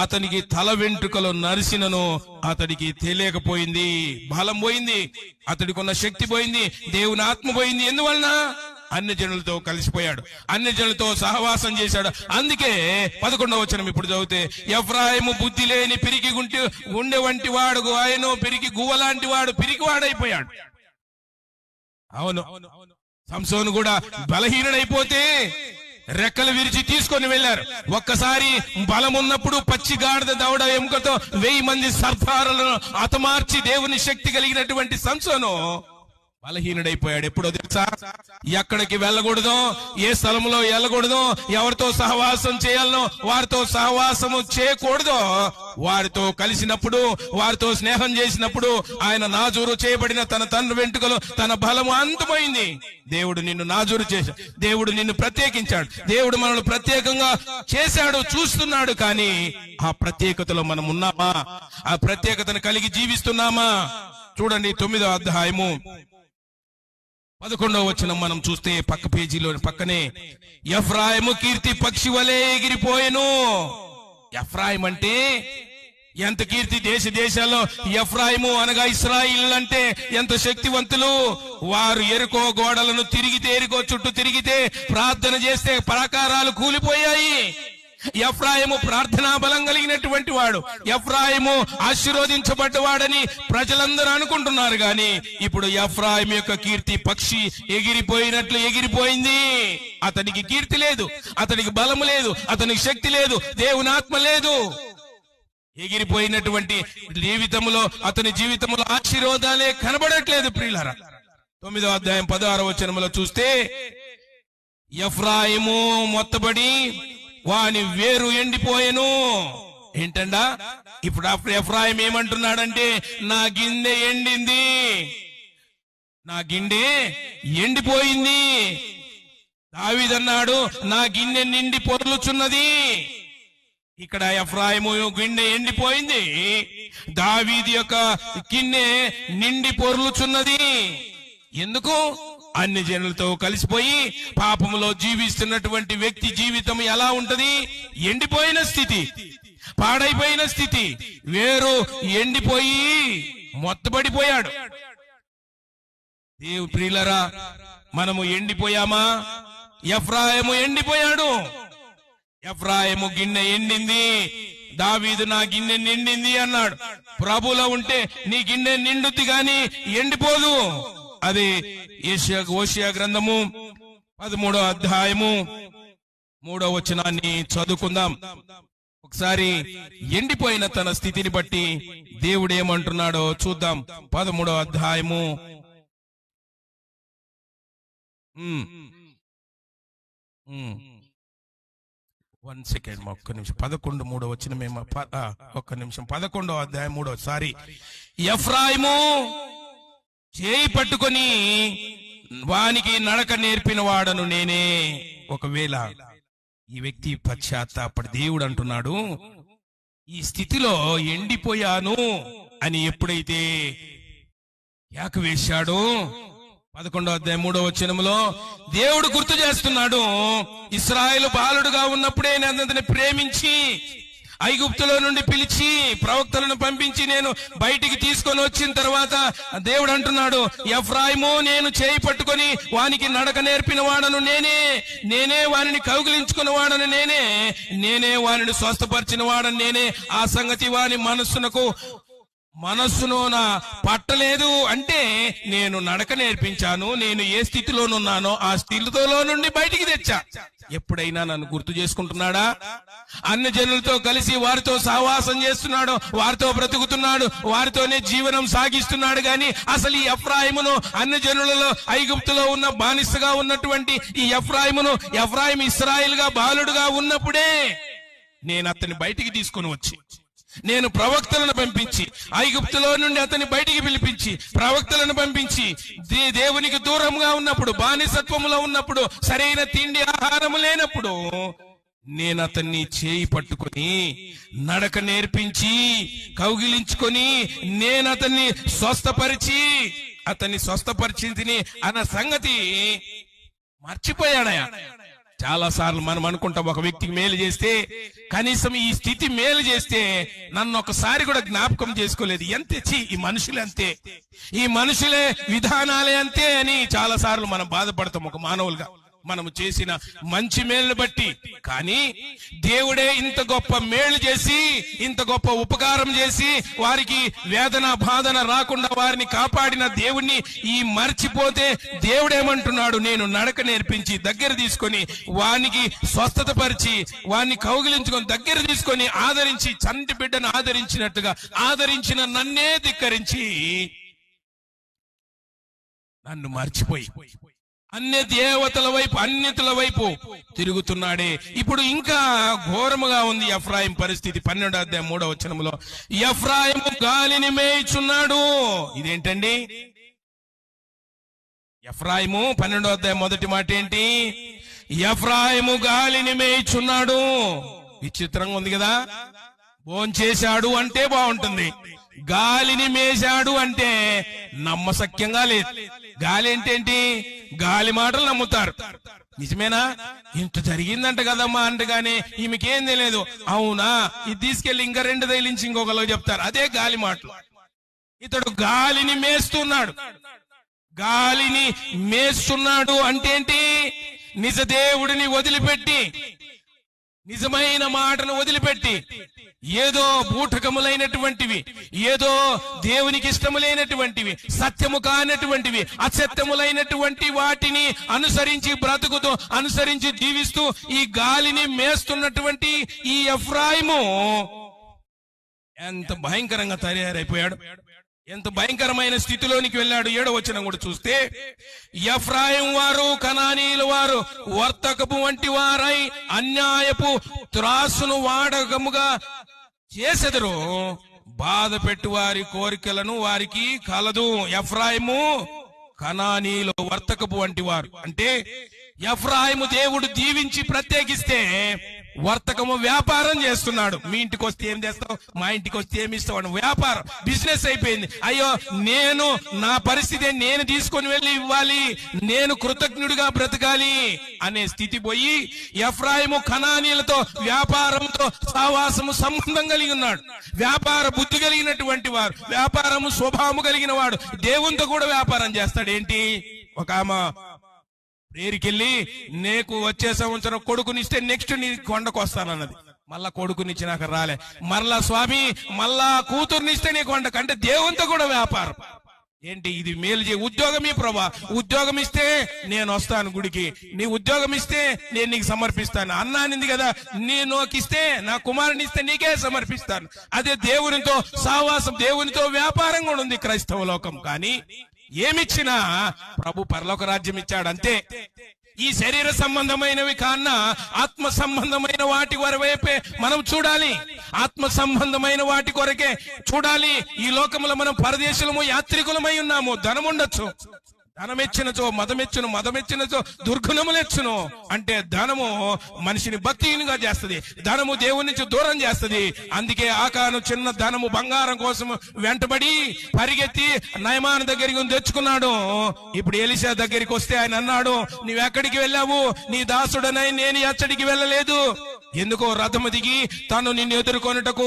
అతనికి తల వెంట్రుకలు నరిసినను అతడికి తెలియకపోయింది. బలం పోయింది, అతడికి ఉన్న శక్తి పోయింది, దేవుని ఆత్మ పోయింది. ఎందువలన? అన్య జనులతో కలిసిపోయాడు, అన్య జనులతో సహవాసం చేశాడు. అందుకే 11వ వచనం ఇప్పుడు చదివితే, ఎఫ్రాయిము బుద్ధి లేని పిరికి గుండె వంటి వాడు, ఆయన పిరికి గువ్వలాంటి వాడు, పిరికి వాడైపోయాడు. అవును, సంసోను కూడా బలహీనుడైపోతే రెక్కలు విరిచి తీసుకొని వెళ్లారు. ఒక్కసారి బలం ఉన్నప్పుడు పచ్చి గాడిద దవడ ఎముకతో 1000 మంది సర్దారులను హతమార్చి దేవుని శక్తి కలిగినటువంటి సంసోను బలహీనుడైపోయాడు. ఎప్పుడో తెలుసా? ఎక్కడికి వెళ్ళకూడదు, ఏ స్థలంలో వెళ్ళకూడదు, ఎవరితో సహవాసం చేయాలనో వారితో సహవాసము చేయకూడదు. వారితో కలిసినప్పుడు, వారితో స్నేహం చేసినప్పుడు ఆయన నాజూరు చేయబడిన తన తండ్రి వెంట్రుకలు, తన బలము అంతమైంది. దేవుడు నిన్ను నాజూరు చేశాడు, దేవుడు నిన్ను ప్రత్యేకించాడు, దేవుడు మనల్ని ప్రత్యేకంగా చేశాడు, చూస్తున్నాడు. కానీ ఆ ప్రత్యేకతలో మనం ఉన్నామా? ఆ ప్రత్యేకతను కలిగి జీవిస్తున్నామా? చూడండి 9వ అధ్యాయము 11వ వచనం మనం చూస్తే పక్క పేజీలో పక్కనే, ఎఫ్రాయిము కీర్తి పక్షి వలె ఎగిరిపోయెను. ఎఫ్రాయిం అంటే ఎంత కీర్తి! దేశ దేశాల్లో ఎఫ్రాయిము అనగా ఇశ్రాయేలు అంటే ఎంత శక్తివంతులు! వారు ఎరుకో గోడలను తిరిగితే, ఎరుకో చుట్టూ తిరిగితే, ప్రార్థన చేస్తే ప్రాకారాలు కూలిపోయాయి. ఎఫ్రాయిము ప్రార్థనా బలం కలిగినటువంటి వాడు, ఎఫ్రాయిము ఆశీర్వదించబడ్డవాడని ప్రజలందరూ అనుకుంటున్నారు. గాని ఇప్పుడు ఎఫ్రాయిము యొక్క కీర్తి పక్షి ఎగిరిపోయినట్లు ఎగిరిపోయింది. అతనికి కీర్తి లేదు, అతనికి బలము లేదు, అతనికి శక్తి లేదు, దేవుని ఆత్మ లేదు. ఎగిరిపోయినటువంటి జీవితంలో, అతని జీవితంలో ఆశీర్వాదాలే కనబడట్లేదు. ప్రియులారా, 9వ అధ్యాయం 16వ వచనంలో చూస్తే, ఎఫ్రాయిము మొత్తబడి వాని వేరు ఎండిపోయెను. ఏంటండా? ఇప్పుడు ఎఫ్రాయిం ఏమంటున్నాడంటే, నా గిన్నె ఎండింది, నా గిన్నె ఎండిపోయింది. దావీదన్నాడు, నా గిన్నె నిండి పొర్లుచున్నది. ఇక్కడ ఎఫ్రాయిము గిన్నె ఎండిపోయింది, దావీదు యొక్క గిన్నె నిండి పొర్లుచున్నది. ఎందుకు? అన్ని జనులతో కలిసిపోయి పాపములో జీవిస్తున్నటువంటి వ్యక్తి జీవితం ఎలా ఉంటది? ఎండిపోయిన స్థితి, పాడైపోయిన స్థితి. వేరు ఎండిపోయి మొత్తబడిపోయాడు. దేవు ప్రియులరా, మనము ఎండిపోయామా? ఎఫ్రాయిము ఎండిపోయాడు. ఎఫ్రాయిము గిన్నె ఎండింది, దావీదు నా గిన్నె నిండింది అన్నాడు. ప్రభులో ఉంటే నీ గిన్నె నిండుద్ది గాని ఎండిపోదు. అది ఓషియా గ్రంథము 13వ అధ్యాయము 3వ వచనాన్ని చదువుకుందాం. ఒకసారి ఎండిపోయిన తన స్థితిని బట్టి దేవుడు ఏమంటున్నాడో చూద్దాం. 13వ అధ్యాయము 1 సెకండ్, ఒక్క నిమిషం. 11:3 వచనమేమో, ఒక్క నిమిషం. 11వ అధ్యాయం 3వ. ఎఫ్రాయిము చేయి పట్టుకొని వానికి నడక నేర్పిన వాడను నేనే. ఒకవేళ ఈ వ్యక్తి పశ్చాత్తాపడి, దేవుడు అంటున్నాడు, ఈ స్థితిలో ఎండిపోయాను అని ఎప్పుడైతే కేక వేశాడో, 11వ అధ్యాయం 3వ వచనంలో దేవుడు గుర్తు చేస్తున్నాడు, ఇశ్రాయేలు బాలుడుగా ఉన్నప్పుడే నేను అతన్ని ప్రేమించి ఐగుప్తులో నుండి పిలిచి ప్రవక్తలను పంపించి నేను బయటికి తీసుకొని వచ్చిన తర్వాత దేవుడు అంటున్నాడు, ఎఫ్రాయిము నేను చేయి పట్టుకొని వానికి నడక నేర్పిన వాడను నేనే వానిని కౌగిలించుకున్న వాడను నేనే వానిని స్వస్థపరిచిన వాడను నేనే. ఆ సంగతి వాని మనస్సును నా పట్టలేదు అంటే నేను నడక నేర్పించాను. నేను ఏ స్థితిలోనున్నానో ఆ స్థితిలో నుండి బయటికి తెచ్చా. ఎప్పుడైనా నన్ను గుర్తు చేసుకుంటున్నాడా? అన్ని జనులతో కలిసి వారితో సహవాసం చేస్తున్నాడు, వారితో బ్రతుకుతున్నాడు, వారితోనే జీవనం సాగిస్తున్నాడు. గాని అసలు ఈ ఎఫ్రాయిమును అన్ని జనులలో ఐగుప్తులో ఉన్న బానిసగా ఉన్నటువంటి ఈ ఎఫ్రాయిం ఇశ్రాయేల్ గా బాలుడుగా ఉన్నప్పుడే నేను అతన్ని బయటికి తీసుకొని వచ్చి, నేను ప్రవక్తలను పంపించి ఐగుప్తులో నుండి అతన్ని బయటికి పిలిపించి ప్రవక్తలను పంపించి, దేవునికి దూరంగా ఉన్నప్పుడు, బానిసత్వములో ఉన్నప్పుడు, సరైన తిండి ఆహారము లేనప్పుడు నేను అతన్ని చేయి పట్టుకొని నడక నేర్పించి కౌగిలించుకొని నేను అతన్ని స్వస్థపరిచింది అన్న సంగతి మర్చిపోయాడయా. చాలా సార్లు మనం అనుకుంటాం, ఒక వ్యక్తికి మేలు చేస్తే కనీసం ఈ స్థితి మేలు చేస్తే నన్ను ఒకసారి కూడా జ్ఞాపకం చేసుకోలేదు. ఈ మనుషులే అంతే, ఈ మనుషులే విధానాలే అంతే అని చాలా సార్లు మనం బాధపడతాం ఒక మానవులుగా, మనము చేసిన మంచి మేలును బట్టి. కానీ దేవుడే ఇంత గొప్ప మేలు చేసి, ఇంత గొప్ప ఉపకారం చేసి, వారికి వేదన బాధన రాకుండా వారిని కాపాడిన దేవుణ్ణి ఈ మర్చిపోతే దేవుడేమంటున్నాడు, నేను నడక నేర్పించి దగ్గర తీసుకొని వానికి స్వస్థత పరిచి వాన్ని కౌగిలించుకొని దగ్గర తీసుకొని ఆదరించి, చంటి బిడ్డను ఆదరించినట్టుగా ఆదరించిన నన్నే ధిక్కరించి నన్ను మర్చిపోయి అన్య దేవతల వైపు అన్యతుల వైపు తిరుగుతున్నాడే. ఇప్పుడు ఇంకా ఘోరముగా ఉంది ఎఫ్రాయిం పరిస్థితి. 12వ అధ్యాయం 3వ వచనములో ఎఫ్రాయిము గాలిని మేయిచున్నాడు. ఇదేంటండి? ఎఫ్రాయిము 12వ అధ్యాయం మొదటి మాట ఏంటి? ఎఫ్రాయిము గాలిని మేయిచున్నాడు. విచిత్రంగా ఉంది కదా. భోంచేశాడు అంటే బాగుంటుంది, గాలిని మేశాడు అంటే నమ్మశక్యంగా లేదు. గాలి ఏంటేంటి? గాలి మాటలు నమ్ముతారు. నిజమేనా? ఇంత జరిగిందంట కదమ్మా అంటే గానీ ఈమెకేం తెలియదు. అవునా, ఇది తీసుకెళ్లి ఇంకా 2 తైలించి ఇంకొకలో చెప్తారు. అదే గాలి మాటలు. ఇతడు గాలిని మేస్తున్నాడు. గాలిని మేస్తున్నాడు అంటే ఏంటి? నిజ దేవుడిని వదిలిపెట్టి, నిజమైన మాటను వదిలిపెట్టి, ఏదో బూటకములైనటువంటివి, ఏదో దేవునికి ఇష్టములైనటువంటివి, సత్యము కానటువంటివి, అసత్యములైనటువంటి వాటిని అనుసరించి బ్రతుకుతూ, అనుసరించి జీవిస్తూ ఈ గాలిని మేస్తున్నటువంటి ఈ ఎఫ్రాయిము ఎంత భయంకరంగా తయారైపోయాడు, ఎంత భయంకరమైన స్థితిలోనికి వెళ్ళాడు. 7వ వచనం కూడా చూస్తే ఎఫ్రాయిం వారు కనానీయుల వారు వర్తకపు వంటి వారై అన్యాయపు త్రాసును వాడకముగా చేసెదరు, బాధ పెట్టు వారి కోరికలను వారికి కలదు. ఎఫ్రాయిము కనానీయుల వర్తకపు వంటి వారు అంటే ఎఫ్రాయిము దేవుడు దీవించి ప్రత్యేకిస్తే వర్తకము వ్యాపారం చేస్తున్నాడు. మీ ఇంటికి వస్తే ఏం చేస్తావు, మా ఇంటికి వస్తే ఏమి ఇస్తావు, వ్యాపారం బిజినెస్ అయిపోయింది. అయ్యో నేను నా పరిస్థితి నేను తీసుకొని వెళ్ళి ఇవ్వాలి, నేను కృతజ్ఞుడిగా బ్రతకాలి అనే స్థితి పోయి ఎఫ్రాయిము కనానీయులతో వ్యాపారంతో సావాసము సంబంధం కలిగి ఉన్నాడు. వ్యాపార బుద్ధి కలిగినటువంటి వారు, వ్యాపారము స్వభావము కలిగిన వాడు దేవునితో కూడా వ్యాపారం చేస్తాడు. ఏంటి? ఒక ఆమె పేరుకెళ్ళి నీకు వచ్చే సంవత్సరం కొడుకునిస్తే నెక్స్ట్ నీ కొండకు వస్తానన్నది. మళ్ళా కొడుకునిచ్చినాక రాలే. మరలా స్వామి మళ్ళా కూతుర్నిస్తే నీ కొండకు. అంటే దేవునితో కూడా వ్యాపారం. ఏంటి ఇది? మేలు చేయి. ఉద్యోగం ఈ ప్రభా, ఉద్యోగం ఇస్తే నేను వస్తాను గుడికి, నీ ఉద్యోగం ఇస్తే నేను నీకు సమర్పిస్తాను. అన్నానింది కదా, నాకిస్తే నా కుమారుని ఇస్తే నీకే సమర్పిస్తాను. అదే దేవునితో సావాసం, దేవునితో వ్యాపారం కూడా ఉంది క్రైస్తవ లోకం. కానీ ఏమిచ్చినా ప్రభు పరలోక రాజ్యం ఇచ్చాడు అంతే. ఈ శరీర సంబంధమైనవి కన్నా ఆత్మ సంబంధమైన వాటి వైపే మనం చూడాలి. ఆత్మ సంబంధమైన వాటి కొరకే చూడాలి. ఈ లోకంలో మనం పరదేశులము, యాత్రికులమై ఉన్నాము. ధనం ఉండొచ్చు, ధనమెచ్చినచో మదమెచ్చును, మదమెచ్చినచో దుర్గుణములెచ్చును. అంటే ధనము మనిషిని భక్తిహీనంగా చేస్తుంది, ధనము దేవుని నుంచి దూరం చేస్తుంది. అందుకే ఆకాను చిన్న ధనము బంగారం కోసం వెంటబడి పరిగెత్తి నయమాను దగ్గరికి తెచ్చుకున్నాడు. ఇప్పుడు ఎలీషా దగ్గరికి వస్తే ఆయన అన్నాడు, నీవెక్కడికి వెళ్ళావు? నీ దాసుడనై నేను ఎచ్చడికి వెళ్ళలేదు. ఎందుకో రథము దిగి తాను నిన్ను ఎదుర్కొనుటకు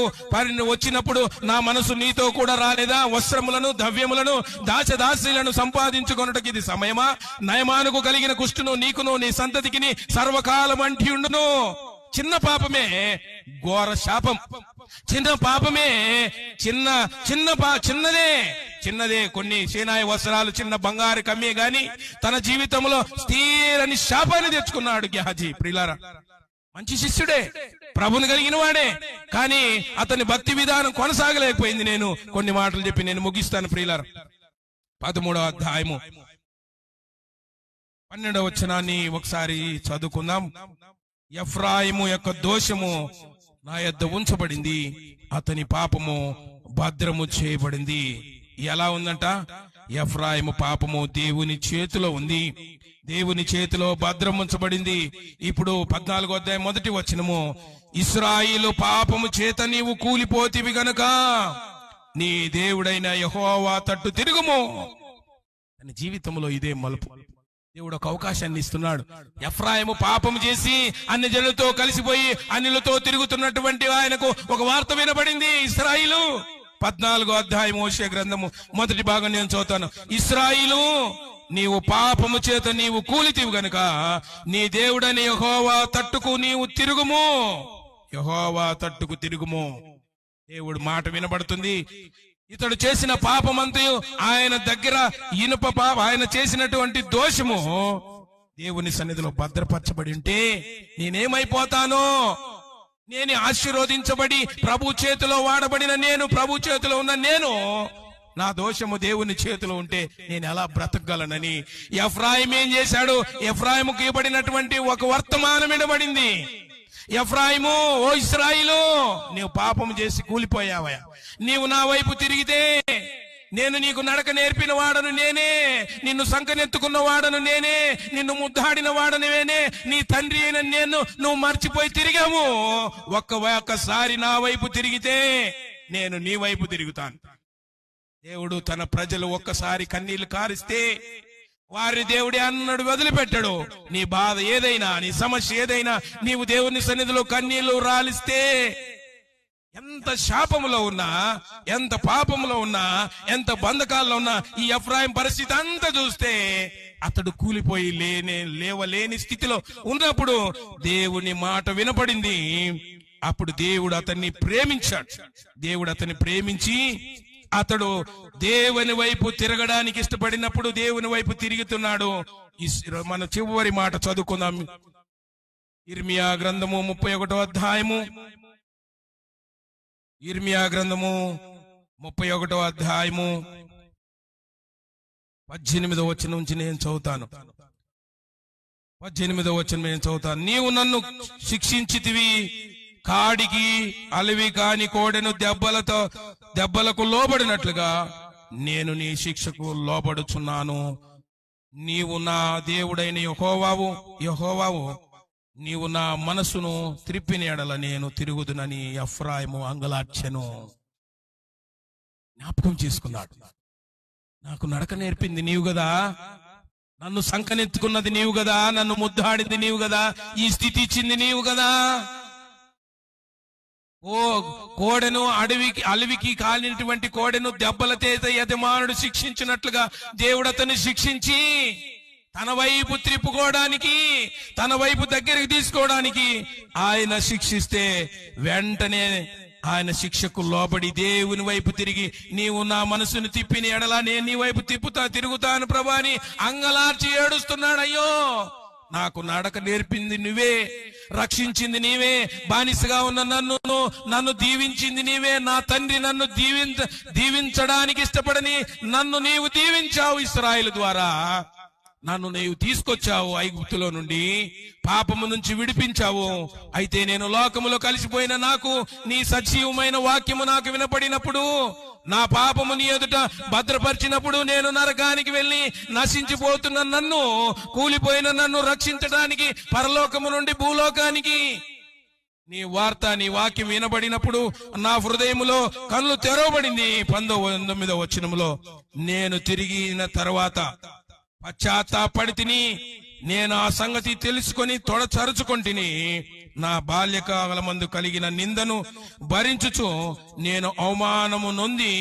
వచ్చినప్పుడు నా మనసు నీతో కూడా రాలేదా? వస్త్రములను, ద్రవ్యములను, దాసదాసీలను సంపాదించుకొనుటకు ఇది సమయమా? నయమానుకు కలిగిన కుష్టును నీకును నీ సంతతికి సర్వకాలం అంటి ఉండును. చిన్న పాపమే ఘోర శాపం. చిన్న పాపమే చిన్నదే కొన్ని సేనాయ వస్త్రాలు, చిన్న బంగారు కమ్మే గాని తన జీవితంలో స్థిరని శాపాన్ని తెచ్చుకున్నాడు గెహాజీ. ప్రియులారా, మంచి శిష్యుడే, ప్రభుని కలిగిన వాడే, కానీ అతని భక్తి విధానం కొనసాగలేకపోయింది. నేను కొన్ని మాటలు చెప్పి నేను ముగిస్తాను ప్రియులారా. 13వ అధ్యాయము 12వ వచనాన్ని ఒకసారి చదువుకుందాం. ఎఫ్రాయిము యొక్క దోషము నా యొద్ద ఉంచబడింది, అతని పాపము భద్రము చేయబడింది. ఎలా ఉందంట? ఎఫ్రాయిము పాపము దేవుని చేతిలో ఉంది, దేవుని చేతిలో భద్రం ఉంచబడింది. ఇప్పుడు 14వ అధ్యాయం 1వ వచనము, ఇశ్రాయేలు పాపము చేత నీవు కూలిపోతివి గనుక నీ దేవుడైన యెహోవా తట్టు తిరుగుము. తన జీవితంలో ఇదే మలుపు. దేవుడు ఒక అవకాశాన్ని ఇస్తున్నాడు. ఎఫ్రాయిము పాపము చేసి అన్ని జనులతో కలిసిపోయి అన్యులతో తిరుగుతున్నటువంటి ఆయనకు ఒక వార్త వినబడింది. ఇశ్రాయేలు 14వ అధ్యాయం హోషేయ గ్రంథము 1వ భాగం నేను చదువుతాను. ఇశ్రాయేలు నీవు పాపము చేత నీవు కూలితివి గనుక నీ దేవుడని యెహోవా తట్టుకు నీవు తిరుగుము. యెహోవా తట్టుకు తిరుగుము. దేవుడు మాట వినబడుతుంది. ఇతడు చేసిన పాపమంతయు ఆయన దగ్గర ఇనుప ఆయన చేసినటువంటి దోషము దేవుని సన్నిధిలో భద్రపరచబడి ఉంటే నేనేమైపోతానో, నేను ఆశీర్వదించబడి ప్రభు చేతిలో వాడబడిన నేను, ప్రభు చేతిలో ఉన్న నేను నా దోషము దేవుని చేతిలో ఉంటే నేను ఎలా బ్రతకగలనని ఎఫ్రాయిం ఏం చేశాడు? ఎఫ్రాయిముకు ఇవ్వబడినటువంటి ఒక వర్తమానం ఇవ్వబడింది. ఎఫ్రాయిము, ఓ ఇశ్రాయిలు, నీవు పాపము చేసి కూలిపోయావా? నీవు నా వైపు తిరిగితే నేను నీకు నడక నేర్పిన వాడను నేనే, నిన్ను సంకనెత్తుకున్న వాడను నేనే, నిన్ను ముద్దాడిన వాడను నేనే, నీ తండ్రి అయిన నేను నువ్వు మర్చిపోయి తిరిగావు. ఒక్కసారి నా వైపు తిరిగితే నేను నీ వైపు తిరుగుతాను. దేవుడు తన ప్రజలు ఒక్కసారి కన్నీళ్లు కారిస్తే వారి దేవుడే అన్నడు వదిలిపెట్టడు. నీ బాధ ఏదైనా, నీ సమస్య ఏదైనా, నీవు దేవుని సన్నిధిలో కన్నీళ్లు రాలిస్తే, ఎంత శాపములో ఉన్నా, ఎంత పాపములో ఉన్నా, ఎంత బంధకాల్లో ఉన్నా, ఈ ఎఫ్రాయిం పరిస్థితి అంతా చూస్తే అతడు కూలిపోయి లేవలేని స్థితిలో ఉన్నప్పుడు దేవుని మాట వినపడింది. అప్పుడు దేవుడు అతన్ని ప్రేమించాడు. దేవుడు అతన్ని ప్రేమించి అతడు దేవుని వైపు తిరగడానికి ఇష్టపడినప్పుడు దేవుని వైపు తిరుగుతున్నాడు. మన చివరి మాట చదువుకుందాం. ఇర్మియా గ్రంథము 31వ అధ్యాయము. ఇర్మియా గ్రంథము 31వ అధ్యాయము 18వ వచనం నుంచి నేను చదువుతాను. 18వ వచనం నేను చదువుతాను. నీవు నన్ను శిక్షించితివి, కాడికి అలివి కాని కోడెను దెబ్బలకు లోబడినట్లుగా నేను నీ శిక్షకు లోబడుచున్నాను. నీవు నా దేవుడైన యెహోవావు, నీవు నా మనసును త్రిప్పిన ఎడల నేను తిరుగుదునని ఎఫ్రాయిము అంగలార్చెను. జ్ఞాపకం చేసుకున్నాడు. నాకు నడక నేర్పింది నీవు కదా, నన్ను సంకనెత్తుకున్నది నీవు కదా, నన్ను ముద్దాడింది నీవు కదా, ఈ స్థితి ఇచ్చింది నీవు కదా. ఓ కోడెను అలివికి కాలినటువంటి కోడెను దెబ్బలతో యజమానుడు శిక్షించినట్లుగా దేవుడు అతన్ని శిక్షించి తన వైపు త్రిప్పుకోవడానికి, తన వైపు దగ్గరికి తీసుకోవడానికి ఆయన శిక్షిస్తే వెంటనే ఆయన శిక్షకు లోబడి దేవుని వైపు తిరిగి, నీవు నా మనసును తిప్పిన ఎడలా నేను నీ వైపు తిరుగుతాను ప్రభా అని అంగలార్చి ఏడుస్తున్నాడు. అయ్యో, నాకు నడక నేర్పింది నువ్వే, రక్షించింది నీవే, బానిసగా ఉన్న నన్ను దీవించింది నీవే. నా తండ్రి నన్ను దీవించడానికి ఇష్టపడని నన్ను నీవు దీవించావు. ఇశ్రాయేలు ద్వారా నన్ను నీవు తీసుకొచ్చావు, ఐగుప్తులో నుండి పాపము నుంచి విడిపించావు. అయితే నేను లోకములో కలిసిపోయిన నాకు నీ సజీవమైన వాక్యము నాకు వినపడినప్పుడు, నా పాపము నీ ఎదుట భద్రపరిచినప్పుడు, నేను నరకానికి వెళ్లి నశించిపోతున్న నన్ను, కూలిపోయిన నన్ను రక్షించడానికి పరలోకము నుండి భూలోకానికి నీ వార్త, నీ వాక్యం వినబడినప్పుడు నా హృదయములో కళ్ళు తెరవబడింది. 19వ వచనములో, నేను తిరిగిన తర్వాత పశ్చాత్తాపడి తిని, నేను ఆ సంగతి తెలుసుకొని తొడచరుచుకొంటిని. నా బాల్యకాలమందు కలిగిన నిందను భరించుచు నేను అవమానము నొంది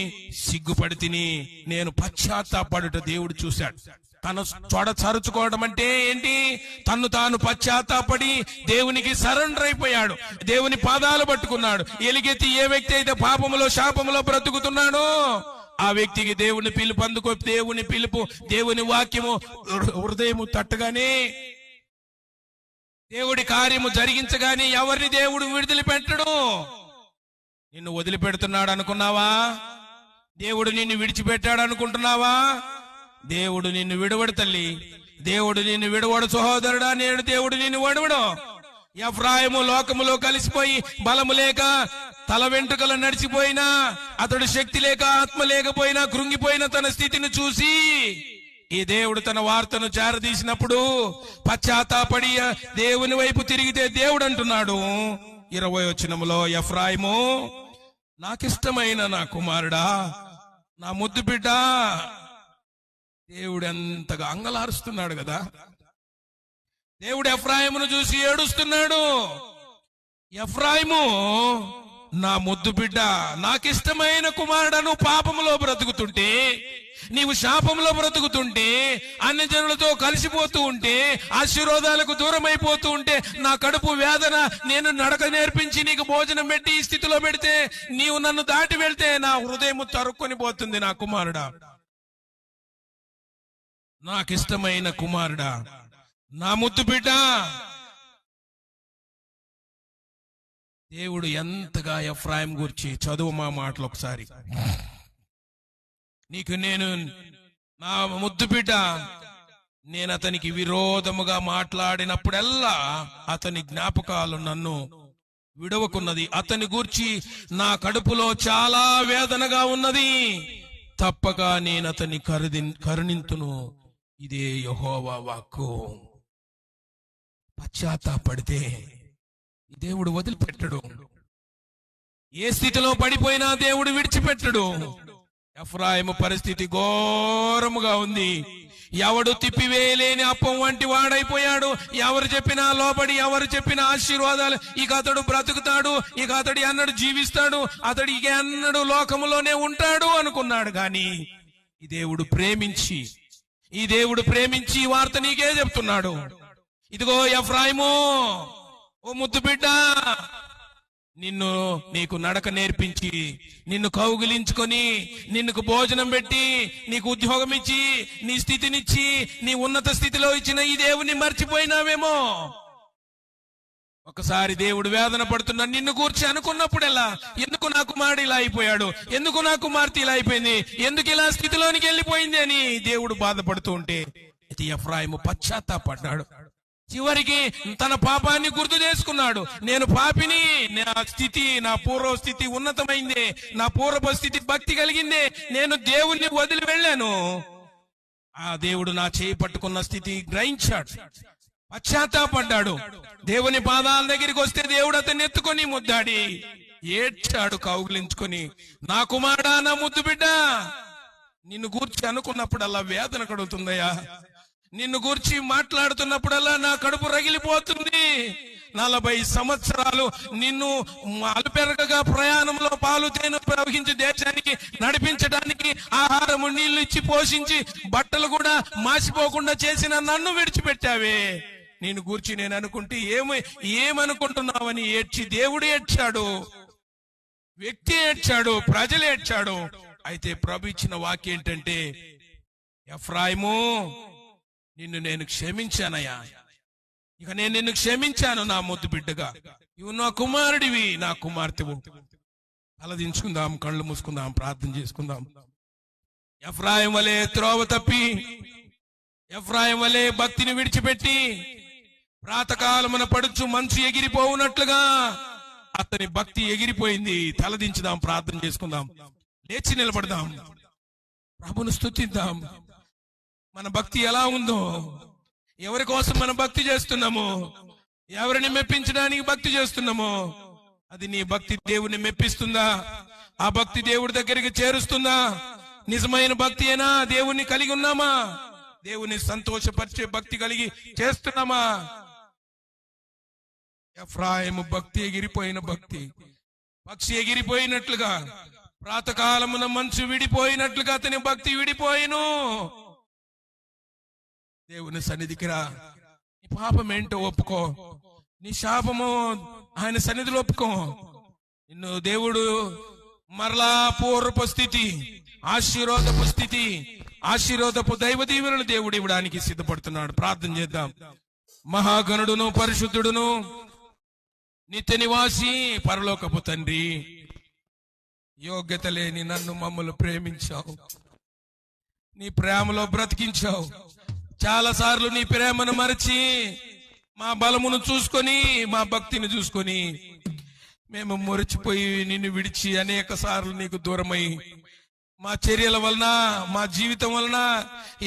సిగ్గుపడి తిని. నేను పశ్చాత్తాపడుట దేవుడు చూశాడు. తను తొడచరుచుకోవడం అంటే ఏంటి? తన్ను తాను పశ్చాత్తాపడి దేవునికి సరెండర్ అయిపోయాడు, దేవుని పాదాలు పట్టుకున్నాడు. ఎలుగెత్తి ఏ వ్యక్తి అయితే పాపములో శాపములో బ్రతుకుతున్నాడో ఆ వ్యక్తికి దేవుని పిలుపు అందుకో, దేవుని పిలుపు, దేవుని వాక్యము హృదయము తట్టగానే, దేవుడి కార్యము జరిగించగానే ఎవరిని దేవుడు విడుదలపెట్టడు. నిన్ను వదిలిపెడుతున్నాడు అనుకున్నావా? దేవుడు నిన్ను విడిచిపెట్టాడు అనుకుంటున్నావా? దేవుడు నిన్ను విడవడు తల్లి, దేవుడు నిన్ను విడవడు సహోదరుడా. నేడు దేవుడు నిన్ను విడవడు. ఎఫ్రాయిము లోకములో కలిసిపోయి బలము లేక తల వెంట్రుకలు నడిచిపోయినా, అతడు శక్తి లేక ఆత్మ లేకపోయినా కృంగిపోయిన తన స్థితిని చూసి ఈ దేవుడు తన వార్తను చేరదీసినప్పుడు పశ్చాత్తాపడి దేవుని వైపు తిరిగితే దేవుడు అంటున్నాడు 20వ వచనములో, ఎఫ్రాయిము నాకిష్టమైన నా కుమారుడా, నా ముద్దు బిడ్డ. దేవుడు ఎంతగా అంగలారుస్తున్నాడు కదా. దేవుడు ఎఫ్రాయిమును చూసి ఏడుస్తున్నాడు. ఎఫ్రాయిము నా ముద్దు బిడ్డ, నాకిష్టమైన కుమారుడను. పాపములో బ్రతుకుతుంటే, నీవు శాపంలో బ్రతుకుతుంటే, అన్ని జనులతో కలిసిపోతూ ఉంటే, ఆశీర్వాదాలకు దూరం అయిపోతూ ఉంటే, నా కడుపు వేదన, నేను నడక నేర్పించి నీకు భోజనం పెట్టి ఈ స్థితిలో పెడితే, నీవు నన్ను దాటి వెళ్తే నా హృదయం తరుక్కొని పోతుంది. నా కుమారుడా, నాకిష్టమైన కుమారుడా, నా ముద్దు బిడ్డ. దేవుడు ఎంతగా ఎఫ్రాయిం గురించి చదువు మా మాటలు ఒకసారి. నీకు నేను నా ముద్దు బిడ్డ, నేను అతనికి విరోధముగా మాట్లాడినప్పుడల్లా అతని జ్ఞాపకాలు నన్ను విడవకున్నది. అతని గూర్చి నా కడుపులో చాలా వేదనగా ఉన్నది. తప్పక నేను అతన్ని కరుణింతును. ఇదే యెహోవా వాక్కు. పశ్చాత్తాపడితే దేవుడు వదిలిపెట్టడు. ఏ స్థితిలో పడిపోయినా దేవుడు విడిచిపెట్టడు. ఎఫ్రాయిము పరిస్థితి ఘోరముగా ఉంది. ఎవడు తిప్పివేయలేని అప్పం వంటి వాడైపోయాడు. ఎవరు చెప్పినా లోబడి, ఎవరు చెప్పినా ఆశీర్వాదాలు, ఇక అతడు బ్రతుకుతాడు, ఇక అతడు అన్నడు జీవిస్తాడు, అతడు ఇక అన్నడు లోకములోనే ఉంటాడు అనుకున్నాడు. గాని ఈ దేవుడు ప్రేమించి ఈ వార్త నీకే చెప్తున్నాడు. ఇదిగో ఎఫ్రాయిము, ఓ ముద్దు బిడ్డ, నీకు నడక నేర్పించి, నిన్ను కౌగిలించుకొని, నిన్నుకు భోజనం పెట్టి, నీకు ఉద్యోగం ఇచ్చి, నీ స్థితినిచ్చి, నీ ఉన్నత స్థితిలో ఇచ్చిన ఈ దేవుని మర్చిపోయినావేమో. ఒకసారి దేవుడు వేదన పడుతున్నా నిన్ను కూర్చి అనుకున్నప్పుడెలా, ఎందుకు నా కుమారుడు ఇలా అయిపోయాడు, ఎందుకు నా కుమార్తె ఇలా అయిపోయింది, ఎందుకు ఇలా స్థితిలోనికి వెళ్ళిపోయింది అని దేవుడు బాధపడుతూ ఉంటే ఎఫ్రాయిము పశ్చాత్తాపడ్డాడు. చివరికి తన పాపాన్ని గుర్తు చేసుకున్నాడు. నేను పాపిని, నా పూర్వ స్థితి ఉన్నతమైందే, నా పూర్వ స్థితి భక్తి కలిగిందే, నేను దేవుణ్ణి వదిలి వెళ్ళాను. ఆ దేవుడు నా చేయి పట్టుకున్న స్థితి గ్రహించాడు, పశ్చాత్తాపడ్డాడు. దేవుని పాదాల దగ్గరికి వస్తే దేవుడు అతన్ని ఎత్తుకొని ముద్దాడి ఏడ్చాడు, కౌగిలించుకొని, నా కుమారుడా, నా ముద్దు బిడ్డ, నిన్ను గూర్చి అనుకున్నప్పుడల్లా వేదన కడుగుతుందయ్యా, నిన్ను గూర్చి మాట్లాడుతున్నప్పుడల్లా నా కడుపు రగిలిపోతుంది. 40 సంవత్సరాలు నిన్ను అలుపెరగగా ప్రయాణంలో పాలు తేనె ప్రవహించి దేశానికి నడిపించడానికి ఆహారము నీళ్లు ఇచ్చి పోషించి బట్టలు కూడా మాసిపోకుండా చేసిన నన్ను విడిచిపెట్టావే. నేను గూర్చి నేను అనుకుంటే ఏమనుకుంటున్నావని ఏడ్చి దేవుడు ఏడ్చాడు, వ్యక్తి ఏడ్చాడు, ప్రజలు ఏడ్చాడు. అయితే ప్రభు ఇచ్చిన వాక్యం ఏంటంటే, ఎఫ్రాయిము, నిన్ను నేను క్షమించానయ్యా, ఇక నేను నిన్ను క్షమించాను నా ముద్దు బిడ్డగా, ఇవి నా కుమారుడివి, నా కుమార్తెవు. తలదించుకుందాం, కళ్ళు మూసుకుందాం, ప్రార్థన చేసుకుందాం. ఎఫ్రాయిం వలె త్రోవ తప్పి, ఎఫ్రాయిం వలె భక్తిని విడిచిపెట్టి, ప్రాతకాలమున పడుచు మంచు ఎగిరిపోవునట్లుగా అతని భక్తి ఎగిరిపోయింది. తలదించుదాం, ప్రార్థన చేసుకుందాం, లేచి నిలబడదాం, ప్రభును స్తుతిద్దాం. మన భక్తి ఎలా ఉందో, ఎవరి కోసం మనం భక్తి చేస్తున్నామో, ఎవరిని మెప్పించడానికి భక్తి చేస్తున్నామో, అది నీ భక్తి దేవుని మెప్పిస్తుందా? ఆ భక్తి దేవుడి దగ్గరికి చేరుస్తుందా? నిజమైన భక్తి అయినా దేవుణ్ణి కలిగి ఉన్నామా? దేవుని సంతోషపరిచే భక్తి కలిగి చేస్తున్నామా? ఎఫ్రాయిము భక్తి ఎగిరిపోయిన భక్తి, పక్షి ఎగిరిపోయినట్లుగా, ప్రాతకాలమున మంచు విడిపోయినట్లుగా అతని భక్తి విడిపోయిను. దేవుని సన్నిధికి రా, నీ పాపం ఏంటో ఒప్పుకో, నీ శాపము ఆయన సన్నిధిలో ఒప్పుకో. నిన్ను దేవుడు మరలా పూర్వపు స్థితి, ఆశీర్వాదపు దైవ దీవెనలు దేవుడు ఇవ్వడానికి సిద్ధపడుతున్నాడు. ప్రార్థన చేద్దాం. మహాగణుడును పరిశుద్ధుడును నిత్య నివాసి పరలోకపు తండ్రి, యోగ్యత లేని నన్ను మమ్మల్ని ప్రేమించావు, నీ ప్రేమలో బ్రతికించావు. చాలా సార్లు నీ ప్రేమను మరచి, మా బలమును చూసుకొని, మా భక్తిని చూసుకొని మేము మురిచిపోయి నిన్ను విడిచి అనేక సార్లు నీకు దూరమై, మా చర్యల వలన, మా జీవితం వలన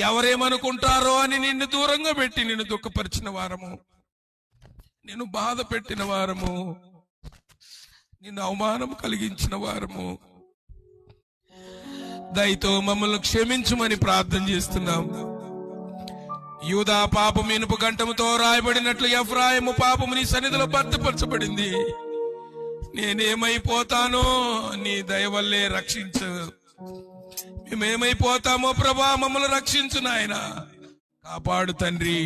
ఎవరేమనుకుంటారో అని నిన్ను దూరంగా పెట్టి నిన్ను దుఃఖపరిచిన వారము, నిన్ను బాధ పెట్టిన వారము, నిన్ను అవమానం కలిగించిన వారము. దయతో మమ్మల్ని క్షమించుమని ప్రార్థన చేస్తున్నాం. యూదా పాపం ఇనుప గంటముతో రాయబడినట్లు ఎఫ్రాయిము పాపము నీ సన్నిధిలో భద్రపరచబడింది. నేనేమైపోతానో నీ దయ వల్లే రక్షించు. మేమేమైపోతామో ప్రభా, మమ్మల్ని రక్షించు నాయన, కాపాడు తండ్రి.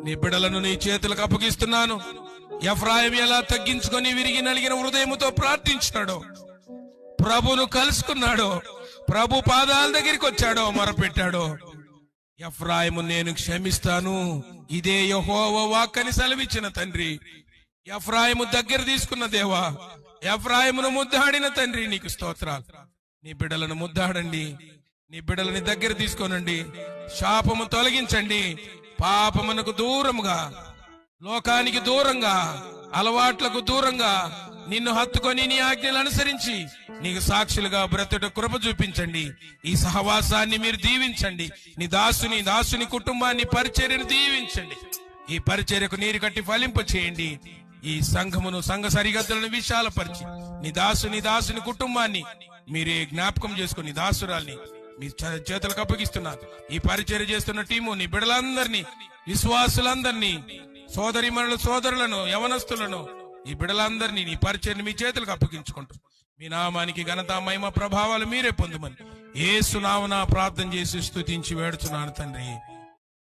నీ బిడ్డలను నీ చేతులకు అప్పగిస్తున్నాను. ఎఫ్రాయిము ఎలా తగ్గించుకొని విరిగి నలిగిన హృదయముతో ప్రార్థించినాడో, ప్రభును కలుసుకున్నాడో, ప్రభు పాదాల దగ్గరికి వచ్చాడో, మొరపెట్టాడో, ఎఫ్రాయిము నేను క్షమిస్తాను, ఇదే యెహోవా వాక్కని సెలవిచ్చిన తండ్రి. ఎఫ్రాయిము దగ్గర తీసుకున్న దేవా, ఎఫ్రాయిమును ముద్దాడిన తండ్రి, నీకు స్తోత్రాలు. నీ బిడ్డలను ముద్దాడండి, నీ బిడ్డలని దగ్గర తీసుకోనండి. శాపము తొలగించండి. పాపమునకు దూరముగా, లోకానికి దూరంగా, అలవాట్లకు దూరంగా నిన్ను హత్తుకొని నీ ఆజ్ఞలు అనుసరించి నీకు సాక్షులుగా బ్రతుట కృప చూపించండి. ఈ సహవాసాన్ని మీరు దీవించండి. నీ దాసుని కుటుంబాన్ని, పరిచర్యను దీవించండి. ఈ పరిచర్యకు నీరు కట్టి ఫలింప చేయండి. ఈ సంఘమును, సంఘ సరిహద్దులను విశాలపరిచి నీ దాసుని కుటుంబాన్ని మీరే జ్ఞాపకం చేసుకుని దాసురాల్ని మీ చేతులకు అప్పగిస్తున్నారు. ఈ పరిచర్య చేస్తున్న టీము, నీ బిడలందరినీ, విశ్వాసులందరినీ, సోదరులను, యవనస్తులను, ఈ బిడలందరినీ నీ పరిచర్ని మీ చేతులకు అప్పగించుకుంటూ మీ నామానికి ఘనత, మహిమ, ప్రభావాలు మీరే పొందమని యేసు నామమున ప్రార్థన చేసి స్తుతించి వేడుచున్నాను తండ్రి.